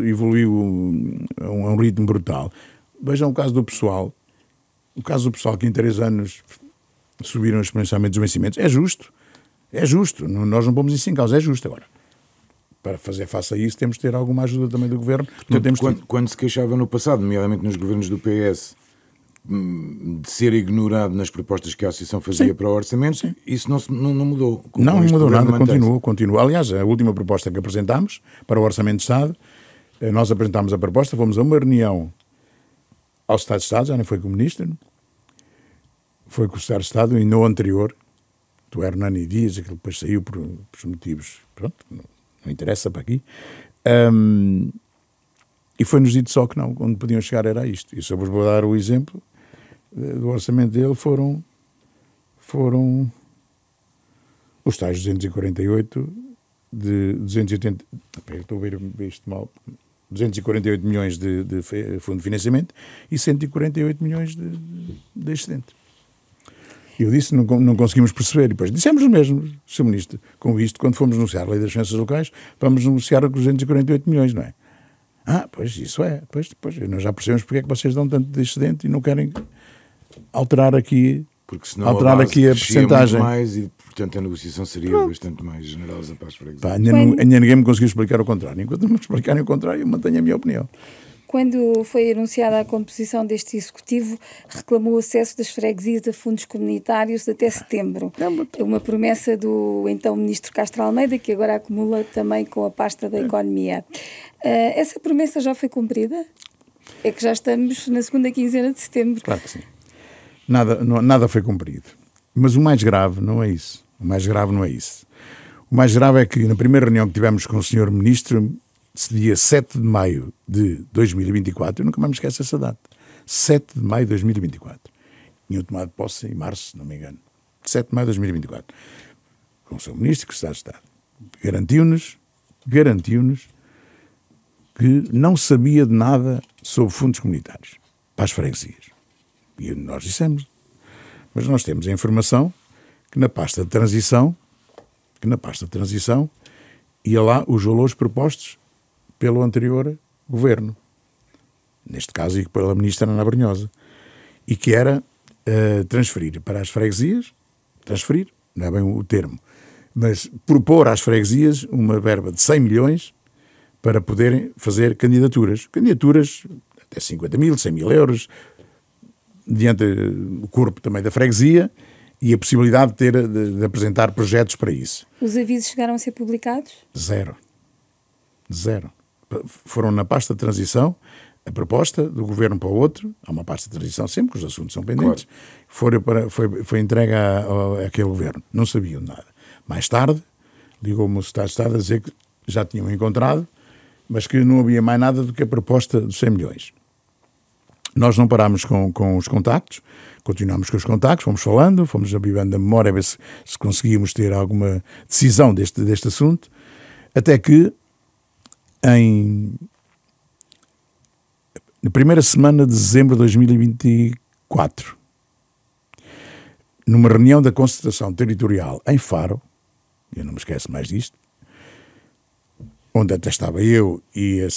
[SPEAKER 3] evoluiu a um ritmo brutal. Vejam o caso do pessoal. O caso do pessoal que em 3 anos subiram exponencialmente os vencimentos. É justo. Nós não pomos isso em causa, é justo. Agora, para fazer face a isso, temos de ter alguma ajuda também do Governo.
[SPEAKER 1] Portanto, quando se queixava no passado, nomeadamente nos governos do PS, de ser ignorado nas propostas que a Associação fazia para o orçamento, sim. Isso não mudou.
[SPEAKER 3] Não mudou nada, continua. Aliás, a última proposta que apresentámos para o Orçamento de Estado, nós apresentámos a proposta, fomos a uma reunião ao Estado de Estado, já não foi com o Ministro, foi com o Estado de Estado, e no anterior, do Hernani Dias, aquilo depois saiu por motivos, pronto, não interessa para aqui, e foi-nos dito só que não, onde podiam chegar era isto. E só vos vou dar o exemplo do orçamento dele, foram os tais 248 de 280, estou a ver isto mal, 248 milhões de fundo de financiamento e 148 milhões de excedente. Eu disse, não conseguimos perceber, e depois dissemos o mesmo, Sr. Ministro, com isto, quando fomos negociar a Lei das Finanças Locais, vamos negociar com 248 milhões, não é? Pois isso é, pois nós já percebemos porque é que vocês dão tanto de excedente e não querem alterar aqui,
[SPEAKER 1] porque senão a percentagem. Mais e, portanto, a negociação seria bastante mais generosa para as freguesias.
[SPEAKER 3] Ainda ninguém me conseguiu explicar o contrário. Enquanto não me explicarem o contrário, eu mantenho a minha opinião.
[SPEAKER 2] Quando foi anunciada a composição deste Executivo, reclamou o acesso das freguesias a fundos comunitários até setembro. Uma promessa do então Ministro Castro Almeida, que agora acumula também com a pasta da Economia. Essa promessa já foi cumprida? É que já estamos na segunda quinzena de setembro.
[SPEAKER 3] Claro que sim. Nada foi cumprido. Mas o mais grave não é isso. O mais grave é que na primeira reunião que tivemos com o Sr. Ministro, dia 7 de maio de 2024, eu nunca mais me esqueço essa data, 7 de maio de 2024, tinham tomado posse em março, se não me engano, 7 de maio de 2024, com o Sr. Ministro, que está de Estado, garantiu-nos que não sabia de nada sobre fundos comunitários para as freguesias. E nós dissemos, mas nós temos a informação que na pasta de transição ia lá os valores propostos pelo anterior governo, neste caso e pela ministra Ana Brunhosa, e que era transferir para as freguesias, transferir, não é bem o termo, mas propor às freguesias uma verba de 100 milhões para poderem fazer candidaturas até 50 mil, 100 mil euros, diante do corpo também da freguesia, e a possibilidade de apresentar projetos para isso.
[SPEAKER 2] Os avisos chegaram a ser publicados?
[SPEAKER 3] Zero. Foram na pasta de transição, a proposta do governo para o outro, há uma pasta de transição sempre, que os assuntos são pendentes, claro. Foi entregue àquele governo. Não sabiam nada. Mais tarde, ligou-me o Estado de Estado a dizer que já tinham encontrado, mas que não havia mais nada do que a proposta dos 100 milhões. Nós não parámos com os contactos, continuámos com os contactos, fomos falando, fomos avivando a memória a ver se conseguíamos ter alguma decisão deste assunto, até que na primeira semana de dezembro de 2024, numa reunião da Concertação Territorial em Faro, eu não me esqueço mais disto, onde até estava eu e a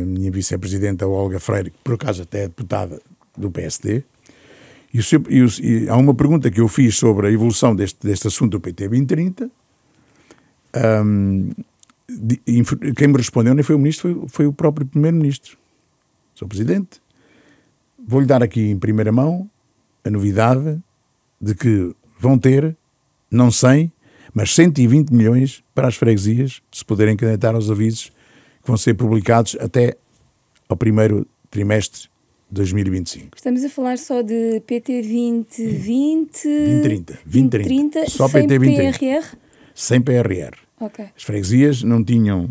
[SPEAKER 3] minha vice-presidenta Olga Freire, que por acaso até é deputada do PSD, e há uma pergunta que eu fiz sobre a evolução deste assunto do PT 2030, quem me respondeu nem foi o Ministro, foi o próprio Primeiro-Ministro. Sr. Presidente, vou-lhe dar aqui em primeira mão a novidade de que vão ter, não 100, mas 120 milhões para as freguesias se poderem candidatar aos avisos que vão ser publicados até ao primeiro trimestre de 2025.
[SPEAKER 2] Estamos a falar só de PT 2020...
[SPEAKER 3] 2030. Só
[SPEAKER 2] sem
[SPEAKER 3] PT 2030.
[SPEAKER 2] PRR?
[SPEAKER 3] Sem PRR.
[SPEAKER 2] Okay.
[SPEAKER 3] As freguesias não tinham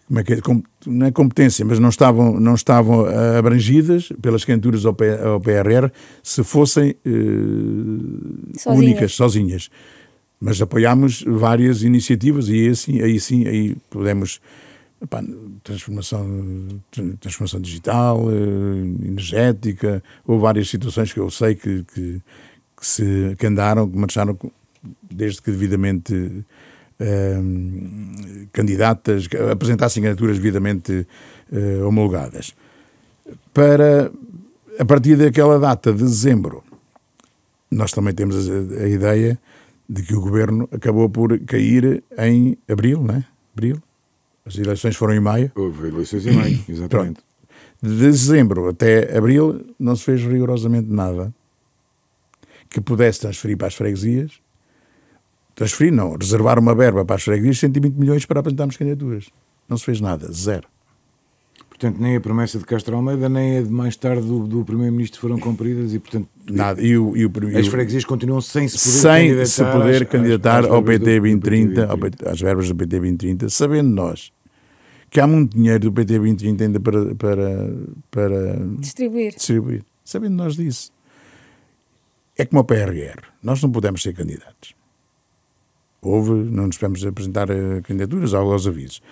[SPEAKER 3] como é que é, não é competência, mas não estavam abrangidas pelas candidaturas ao PRR se fossem únicas, sozinhas. Mas apoiámos várias iniciativas e aí podemos... transformação digital, energética, houve várias situações que eu sei que marcharam desde que devidamente candidatas, apresentassem candidaturas devidamente homologadas. A partir daquela data de dezembro, nós também temos a ideia de que o governo acabou por cair em abril, não é? Abril. As eleições foram em maio.
[SPEAKER 1] Houve eleições em maio, exatamente.
[SPEAKER 3] Pronto. De dezembro até abril não se fez rigorosamente nada que pudesse transferir para as freguesias. Transferir não, reservar uma verba para as freguesias, 120 milhões para apresentarmos candidaturas. Não se fez nada, zero.
[SPEAKER 1] Portanto, nem a promessa de Castro Almeida, nem a de mais tarde do Primeiro-Ministro foram cumpridas e, portanto,
[SPEAKER 3] nada.
[SPEAKER 1] As freguesias continuam sem se poder candidatar
[SPEAKER 3] ao PT 2030, às verbas do PT 2030, sabendo nós que há muito dinheiro do PT 2030 ainda para distribuir. Sabendo nós disso. É como a PRR. Nós não podemos ser candidatos. Não nos podemos apresentar candidaturas aos avisos.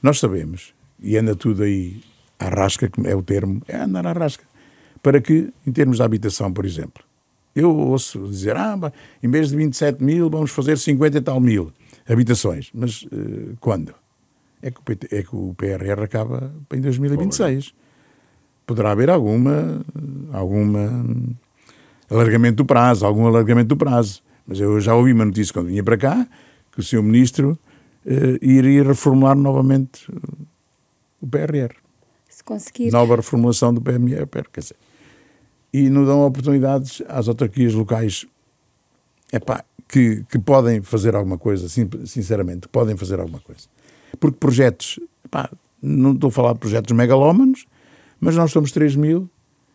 [SPEAKER 3] Nós sabemos, e anda tudo aí à rasca, que é o termo, é andar à rasca, para que, em termos de habitação, por exemplo, eu ouço dizer, em vez de 27 mil, vamos fazer 50 e tal mil habitações. Mas quando? É que o PRR acaba em 2026. Poderá haver algum alargamento do prazo, Mas eu já ouvi uma notícia quando vinha para cá, que o Sr. Ministro iria reformular novamente o PRR.
[SPEAKER 2] Se conseguir.
[SPEAKER 3] Nova reformulação do PRR, quer dizer. E não dão oportunidades às autarquias locais que podem fazer alguma coisa, sinceramente, podem fazer alguma coisa. Porque projetos, não estou a falar de projetos megalómanos, mas nós somos 3 mil,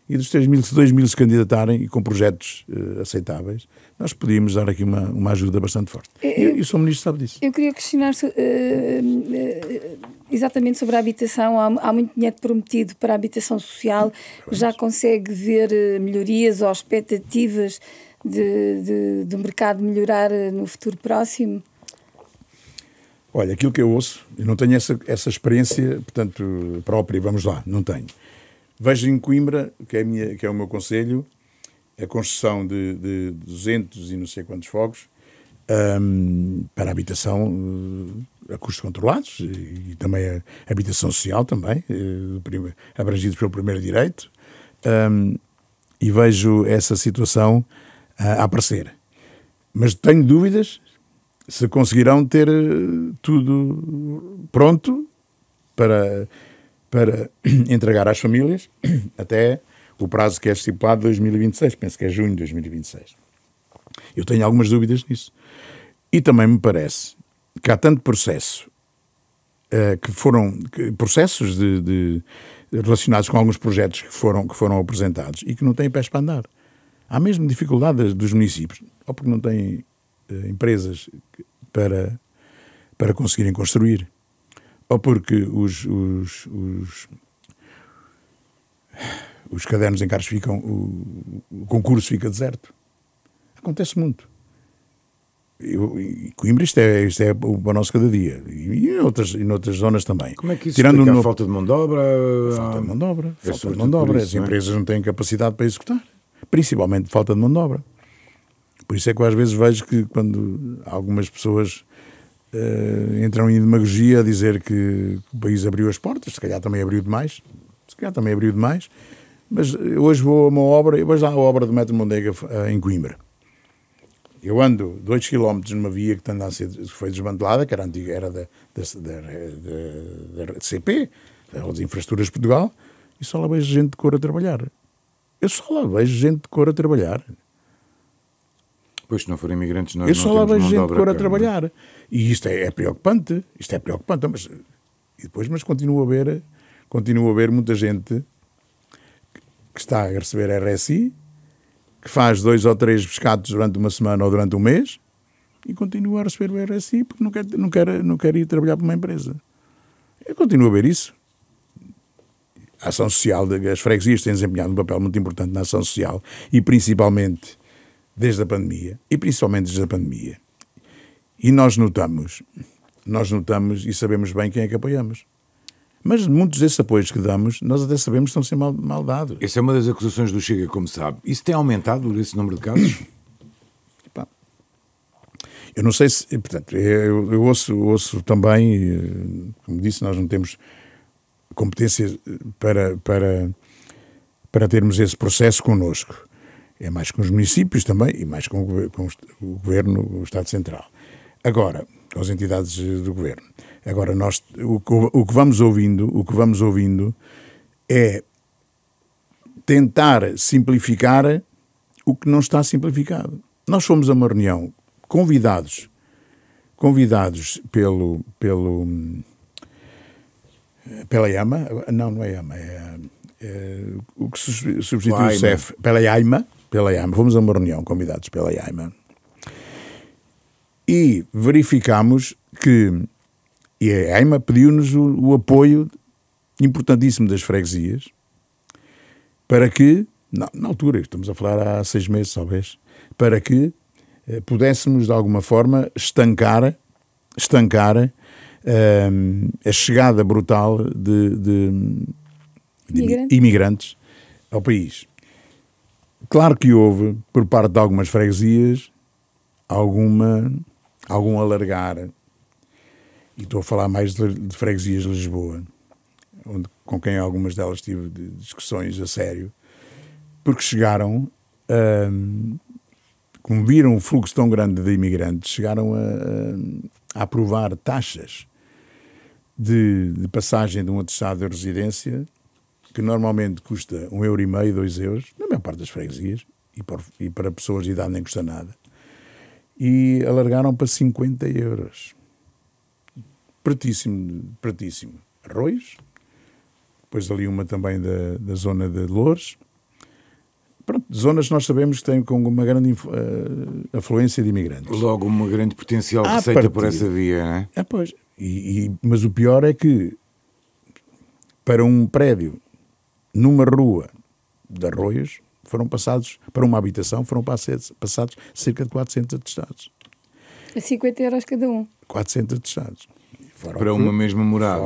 [SPEAKER 3] e dos 3 mil, se 2 mil se candidatarem e com projetos aceitáveis, nós podíamos dar aqui uma ajuda bastante forte. E o Sr. Ministro sabe disso.
[SPEAKER 2] Eu queria questionar exatamente sobre a habitação. Há muito dinheiro prometido para a habitação social. Já consegue ver melhorias ou expectativas do mercado melhorar no futuro próximo?
[SPEAKER 3] Olha, aquilo que eu ouço, eu não tenho essa experiência, portanto, própria, vamos lá, não tenho. Vejo em Coimbra, que é o meu concelho, a construção de 200 e não sei quantos fogos para a habitação a custos controlados e também a habitação social também, abrangidos pelo primeiro direito, e vejo essa situação a aparecer. Mas tenho dúvidas se conseguirão ter tudo pronto para entregar às famílias até o prazo que é estipulado de 2026, penso que é junho de 2026. Eu tenho algumas dúvidas nisso. E também me parece que há tanto processo, processos relacionados com alguns projetos que foram apresentados e que não têm pés para andar. Há mesmo dificuldade dos municípios, ou porque não têm empresas para conseguirem construir, ou porque os cadernos de encargos ficam, o concurso fica deserto. Acontece muito. Coimbra, isto é o nosso cada dia. E em outras zonas também.
[SPEAKER 1] Como é que isso explica a falta de mão de obra?
[SPEAKER 3] Falta de mão de obra. As empresas não têm capacidade para executar. Principalmente falta de mão de obra. Por isso é que eu às vezes vejo que quando algumas pessoas entram em demagogia a dizer que o país abriu as portas, se calhar também abriu demais, mas hoje vou a uma obra, eu vejo lá a obra do Metro Mondega em Coimbra. Eu ando 2 km numa via que foi desmantelada, que era antiga, era da CP, das Infraestruturas de Portugal, e só lá vejo gente de cor a trabalhar.
[SPEAKER 1] Pois, se não forem imigrantes, nós
[SPEAKER 3] eu só lá vejo gente de cor a trabalhar. E isto é preocupante. Mas continua a haver muita gente que está a receber RSI, que faz 2 ou 3 pescados durante uma semana ou durante um mês e continua a receber o RSI porque não quer ir trabalhar para uma empresa. Eu continuo a ver isso. A ação social, as freguesias têm desempenhado um papel muito importante na ação social e principalmente desde a pandemia. E nós notamos e sabemos bem quem é que apoiamos. Mas muitos desses apoios que damos, nós até sabemos que estão a ser mal dados.
[SPEAKER 1] Essa é uma das acusações do Chega, como sabe. Isso tem aumentado, esse número de casos?
[SPEAKER 3] Eu não sei se... Portanto, eu ouço também, como disse, nós não temos competência para termos esse processo connosco. É mais com os municípios também e mais com o Governo, o Estado Central. Agora, com as entidades do Governo. Agora, nós, o que vamos ouvindo é tentar simplificar o que não está simplificado. Nós fomos a uma reunião convidados pela IAMA, não é IAMA, é o que substitui o CEF, pela IAMA, fomos a uma reunião convidados pela IAMA e verificámos que a IAMA pediu-nos o apoio importantíssimo das freguesias para que, na altura, estamos a falar há 6 meses talvez, para que pudéssemos de alguma forma estancar a chegada brutal de imigrantes ao país. Claro que houve, por parte de algumas freguesias, algum alargar, e estou a falar mais de freguesias de Lisboa, com quem algumas delas tive discussões a sério, porque chegaram, como viram um fluxo tão grande de imigrantes, chegaram a aprovar taxas de passagem de um atestado de residência que normalmente custa 1,5 €, 2 €, na maior parte das freguesias, e para pessoas de idade nem custa nada, e alargaram para 50 €. Pratíssimo. Arroios, depois ali uma também da zona de Loures. Pronto, zonas que nós sabemos que têm com uma grande afluência de imigrantes.
[SPEAKER 1] Logo, uma grande potencial receita por essa via, não é?
[SPEAKER 3] Pois. Mas o pior é que para um prédio numa rua de Arroios foram passados, para uma habitação, foram passados cerca de 400 atestados.
[SPEAKER 2] A 50 € cada um.
[SPEAKER 3] 400 atestados.
[SPEAKER 1] Para uma mesma morada.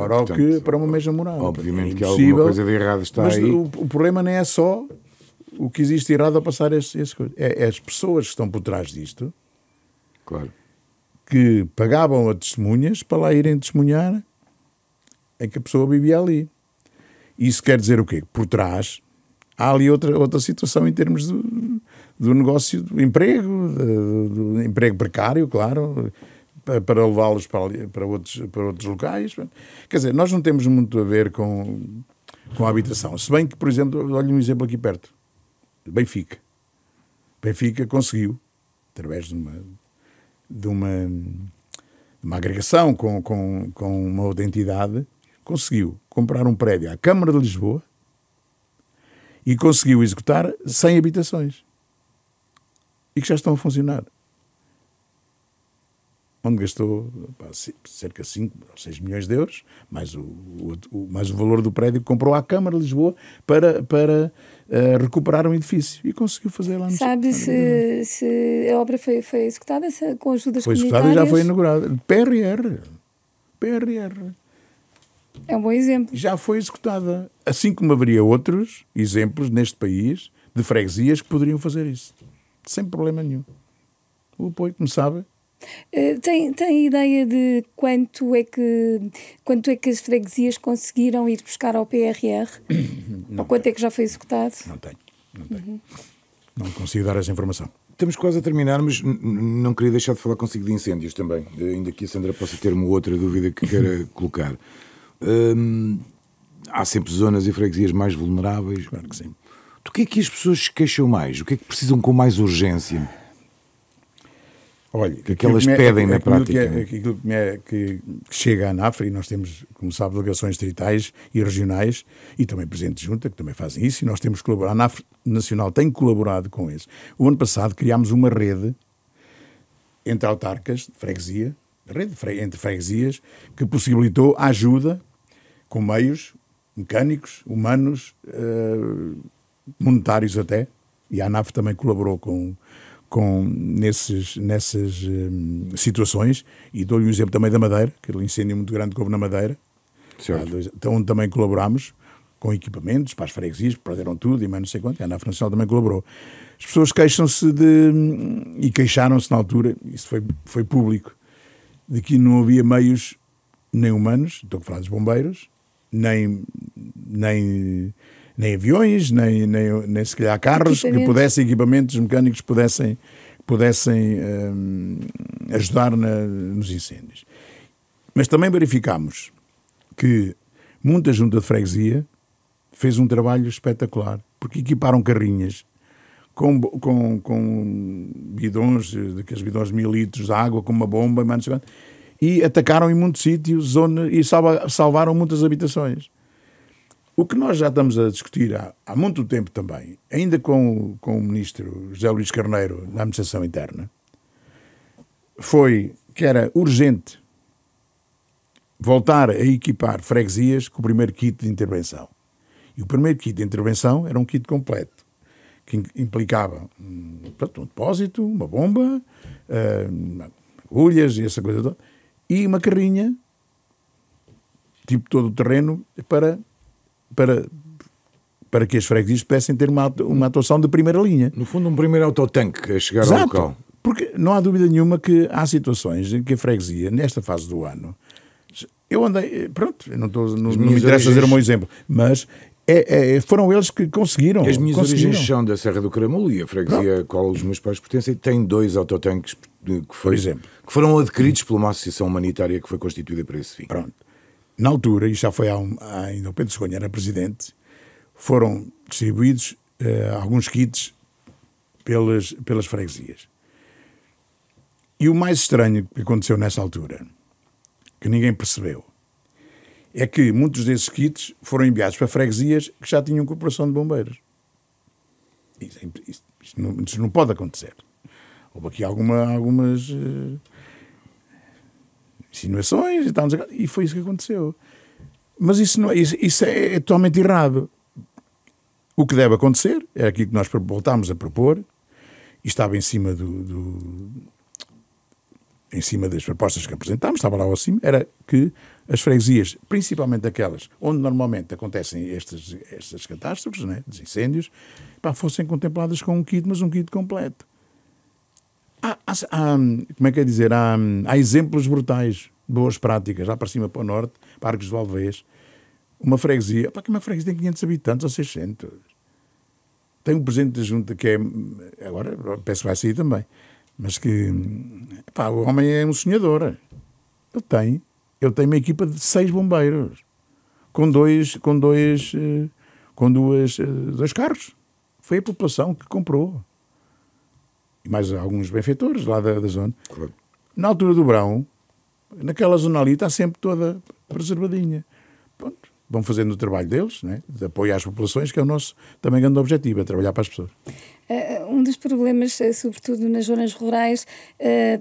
[SPEAKER 3] Para uma mesma morada.
[SPEAKER 1] Obviamente que alguma coisa de errado está
[SPEAKER 3] mas
[SPEAKER 1] aí.
[SPEAKER 3] O problema não é só o que existe errado a passar esse coisa. É as pessoas que estão por trás disto,
[SPEAKER 1] claro,
[SPEAKER 3] que pagavam a testemunhas para lá irem testemunhar em que a pessoa vivia ali. Isso quer dizer o quê? Por trás há ali outra situação em termos do negócio, do emprego precário, claro, para levá-los para outros locais. Quer dizer, nós não temos muito a ver com a habitação. Se bem que, por exemplo, olha um exemplo aqui perto. Benfica. Benfica conseguiu, através de uma agregação com uma outra entidade, conseguiu comprar um prédio à Câmara de Lisboa e conseguiu executar 100 habitações. E que já estão a funcionar. Onde gastou cerca de 5 ou 6 milhões de euros, mais o valor do prédio que comprou à Câmara de Lisboa para recuperar um edifício. E conseguiu fazer lá no
[SPEAKER 2] Sabe se a obra foi executada com ajudas comunitárias?
[SPEAKER 3] Foi executada e já foi inaugurada. PRR.
[SPEAKER 2] É um bom exemplo.
[SPEAKER 3] Já foi executada. Assim como haveria outros exemplos neste país de freguesias que poderiam fazer isso. Sem problema nenhum. O apoio, como sabe.
[SPEAKER 2] Tem ideia de quanto é que as freguesias conseguiram ir buscar ao PRR? Ou quanto é que já foi executado?
[SPEAKER 3] Não tenho. Não consigo dar essa informação.
[SPEAKER 1] Estamos quase a terminar, mas não queria deixar de falar consigo de incêndios também. Ainda que a Sandra possa ter uma outra dúvida que queira colocar. Há sempre zonas e freguesias mais vulneráveis.
[SPEAKER 3] Claro que sim.
[SPEAKER 1] Do que é que as pessoas se queixam mais? O que é que precisam com mais urgência?
[SPEAKER 3] Olha,
[SPEAKER 1] que elas pedem na prática.
[SPEAKER 3] Aquilo que chega à ANAF, e nós temos, como sabe, delegações distritais e regionais, e também Presidente de Junta, que também fazem isso, e nós temos que colaborar. A ANAF Nacional tem colaborado com isso. O ano passado criámos uma rede entre autarcas de freguesia, entre freguesias, que possibilitou a ajuda com meios mecânicos, humanos, monetários até, e a ANAF também colaborou nessas situações, e dou-lhe um exemplo também da Madeira, aquele incêndio muito grande que houve na Madeira, onde também colaborámos com equipamentos para as freguesias, perderam tudo e mais não sei quanto, e a ANAF Nacional também colaborou. As pessoas queixam-se e queixaram-se na altura, isso foi público, de que não havia meios nem humanos, estou a falar dos bombeiros, nem aviões, nem se calhar carros, equipamentos mecânicos pudessem ajudar nos incêndios. Mas também verificámos que muita junta de freguesia fez um trabalho espetacular porque equiparam carrinhas com bidões, daqueles bidões de 1000 litros de água, com uma bomba, e atacaram em muitos sítios e salvaram muitas habitações. O que nós já estamos a discutir há muito tempo também, ainda com o ministro José Luís Carneiro na Administração Interna, foi que era urgente voltar a equipar freguesias com o primeiro kit de intervenção. E o primeiro kit de intervenção era um kit completo, que implicava um depósito, uma bomba, agulhas e essa coisa toda, e uma carrinha, tipo todo o terreno, para que as freguesias pudessem ter uma atuação de primeira linha.
[SPEAKER 1] No fundo, um primeiro autotanque a chegar ao local.
[SPEAKER 3] Porque não há dúvida nenhuma que há situações em que a freguesia, nesta fase do ano, eu andei, pronto, não me interessa dizer o meu exemplo, mas foram eles que conseguiram.
[SPEAKER 1] As minhas origens são da Serra do Caramulo e a freguesia a qual os meus pais pertencem tem 2 autotanques que foram adquiridos por uma associação humanitária que foi constituída para esse fim.
[SPEAKER 3] Pronto. Na altura, e já foi ainda o Pedro Segonha era presidente, foram distribuídos alguns kits pelas freguesias. E o mais estranho que aconteceu nessa altura, que ninguém percebeu, é que muitos desses kits foram enviados para freguesias que já tinham corporação de bombeiros. Isso não pode acontecer. Houve aqui algumas insinuações e tal, e foi isso que aconteceu. Mas isso é totalmente errado. O que deve acontecer é aquilo que nós voltámos a propor, e estava em cima em cima das propostas que apresentámos, estava lá ao cima, era que as freguesias, principalmente aquelas onde normalmente acontecem estas catástrofes, né, dos incêndios, fossem contempladas com um kit, mas um kit completo. Como é que é dizer? Há exemplos brutais, boas práticas, lá para cima, para o norte, para Arcos de Valdevez, uma freguesia tem 500 habitantes ou 600. Tem um presidente da junta que agora penso que vai sair também, mas que o homem é um sonhador. Ele tem uma equipa de 6 bombeiros com dois carros. Foi a população que comprou. E mais alguns benfeitores lá da zona. Claro. Na altura do verão, naquela zona ali está sempre toda preservadinha. Pronto. Vão fazendo o trabalho deles, né, de apoio às populações, que é o nosso também grande objetivo, é trabalhar para as pessoas.
[SPEAKER 2] Um dos problemas, sobretudo nas zonas rurais,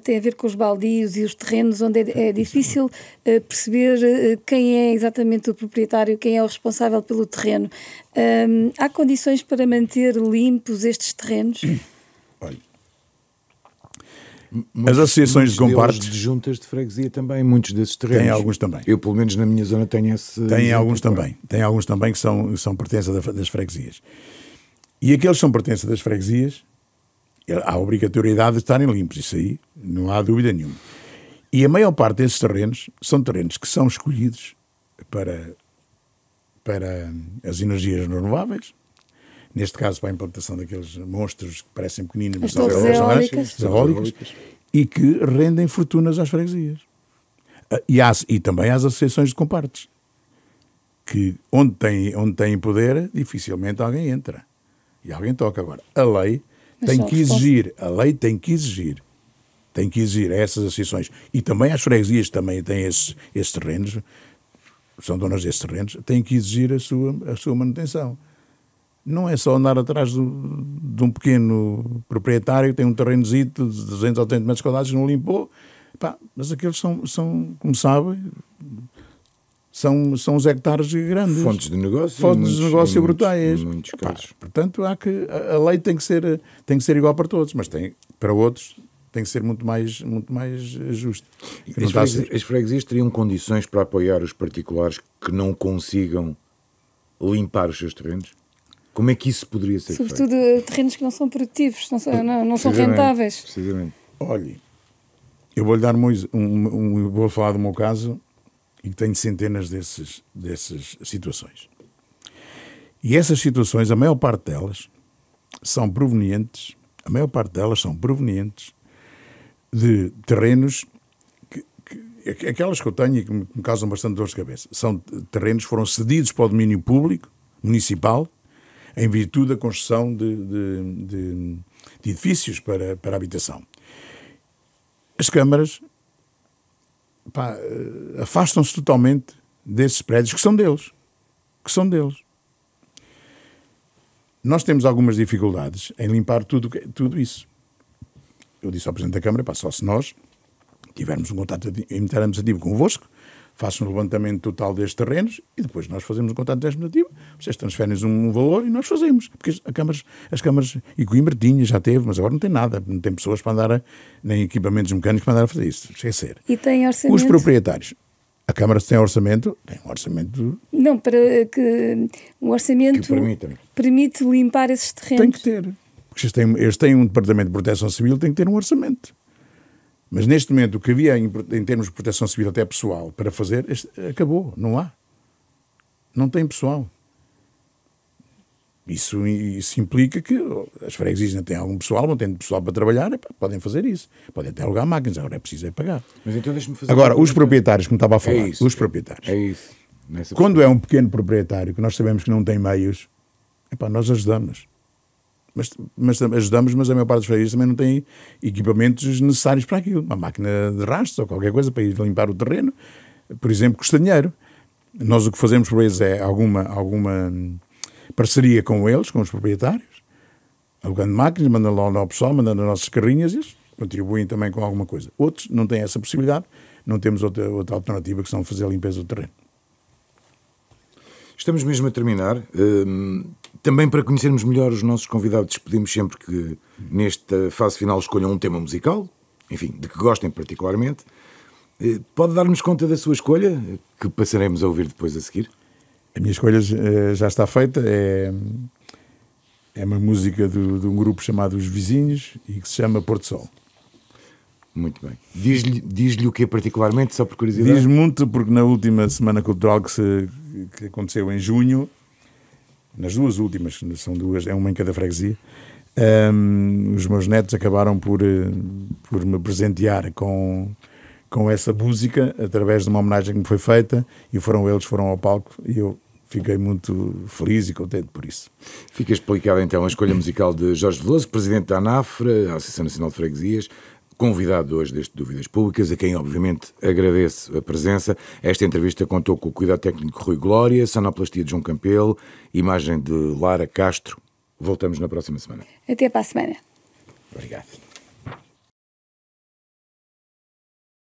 [SPEAKER 2] tem a ver com os baldios e os terrenos, onde é difícil perceber quem é exatamente o proprietário, quem é o responsável pelo terreno. Há condições para manter limpos estes terrenos?
[SPEAKER 3] Olha, as associações de compartes
[SPEAKER 1] de juntas de freguesia também, muitos desses terrenos.
[SPEAKER 3] Tem alguns também.
[SPEAKER 1] Eu, pelo menos na minha zona, tenho esse...
[SPEAKER 3] Tem alguns também que são pertença das freguesias. E aqueles que são pertença das freguesias, há a obrigatoriedade de estarem limpos, isso aí não há dúvida nenhuma. E a maior parte desses terrenos são terrenos que são escolhidos para as energias renováveis, neste caso para a implantação daqueles monstros que parecem pequeninos, mas
[SPEAKER 2] são
[SPEAKER 3] eólicas, e que rendem fortunas às freguesias. E também às associações de compartes, que onde têm poder, dificilmente alguém entra. E alguém toca. Agora, a lei tem que exigir a essas associações, e também às freguesias que também têm esses terrenos, são donas desses terrenos, têm que exigir a sua manutenção. Não é só andar atrás de um pequeno proprietário que tem um terrenozito de 200 ou 300 metros quadrados e não limpou. Mas aqueles são, como sabem, são os hectares grandes.
[SPEAKER 1] Fontes de negócio
[SPEAKER 3] brutais.
[SPEAKER 1] Em muitos casos.
[SPEAKER 3] Portanto, a lei tem que ser igual para todos, mas para outros tem que ser muito mais justo.
[SPEAKER 1] As freguesias teriam condições para apoiar os particulares que não consigam limpar os seus terrenos? Como é que isso poderia ser feito?
[SPEAKER 2] Sobretudo terrenos que não são produtivos, não são rentáveis.
[SPEAKER 1] Precisamente.
[SPEAKER 3] Olha, eu vou-lhe dar vou falar do meu caso, e tenho centenas dessas situações. E essas situações, a maior parte delas são provenientes de terrenos aquelas que eu tenho e que me causam bastante dor de cabeça. São terrenos que foram cedidos para o domínio público, municipal, em virtude da construção de edifícios para habitação. As câmaras afastam-se totalmente desses prédios que são deles. Nós temos algumas dificuldades em limpar tudo isso. Eu disse ao Presidente da Câmara, só se nós tivermos um contato administrativo convosco, façam um levantamento total destes terrenos e depois nós fazemos um contato administrativo, vocês transferem-nos um valor e nós fazemos. Porque as câmaras, e Coimbra tinha, já teve, mas agora não tem nada, não tem pessoas para andar, nem equipamentos mecânicos para andar a fazer isso, esquecer.
[SPEAKER 2] E tem orçamento?
[SPEAKER 3] Os proprietários. A Câmara tem orçamento? Tem um orçamento...
[SPEAKER 2] Não, para que um orçamento que permite limpar esses terrenos.
[SPEAKER 3] Tem que ter. Porque eles têm um departamento de proteção civil, tem que ter um orçamento. Mas neste momento o que havia em termos de proteção civil até pessoal para fazer, acabou, não há. Não tem pessoal. Isso implica que as freguesias não têm algum pessoal, não têm pessoal para trabalhar, podem fazer isso. Podem até alugar máquinas, agora é preciso pagar.
[SPEAKER 1] Mas então deixa-me fazer
[SPEAKER 3] agora, os proprietários, como estava a falar, os proprietários.
[SPEAKER 1] É isso.
[SPEAKER 3] Quando é um pequeno proprietário, que nós sabemos que não tem meios, nós ajudamos. Mas ajudamos, mas a maior parte das freguesias também não tem equipamentos necessários para aquilo. Uma máquina de rastros ou qualquer coisa para ir limpar o terreno. Por exemplo, custa dinheiro. Nós o que fazemos por eles é alguma parceria com eles, com os proprietários, alugando máquinas, mandando lá ao pessoal, mandando as nossas carrinhas, e eles contribuem também com alguma coisa. Outros não têm essa possibilidade, não temos outra alternativa que são fazer a limpeza do terreno.
[SPEAKER 1] Estamos mesmo a terminar. Também para conhecermos melhor os nossos convidados, pedimos sempre que nesta fase final escolham um tema musical, enfim, de que gostem particularmente. Pode dar-nos conta da sua escolha, que passaremos a ouvir depois a seguir?
[SPEAKER 3] A minha escolha já está feita, é uma música de um grupo chamado Os Vizinhos e que se chama Porto Sol.
[SPEAKER 1] Muito bem. Diz-lhe o que particularmente, só por curiosidade?
[SPEAKER 3] Diz muito porque na última Semana Cultural que aconteceu em junho, nas duas últimas, são duas, é uma em cada freguesia, os meus netos acabaram por me presentear com essa música, através de uma homenagem que me foi feita, e foram ao palco, e eu fiquei muito feliz e contente por isso.
[SPEAKER 1] Fica explicada então a escolha musical de Jorge Veloso, Presidente da ANAFRA, a Associação Nacional de Freguesias, convidado hoje deste Dúvidas Públicas, a quem obviamente agradeço a presença. Esta entrevista contou com o cuidado técnico de Rui Glória, sonoplastia de João Campelo, imagem de Lara Castro. Voltamos na próxima semana.
[SPEAKER 2] Até para a semana.
[SPEAKER 1] Obrigado.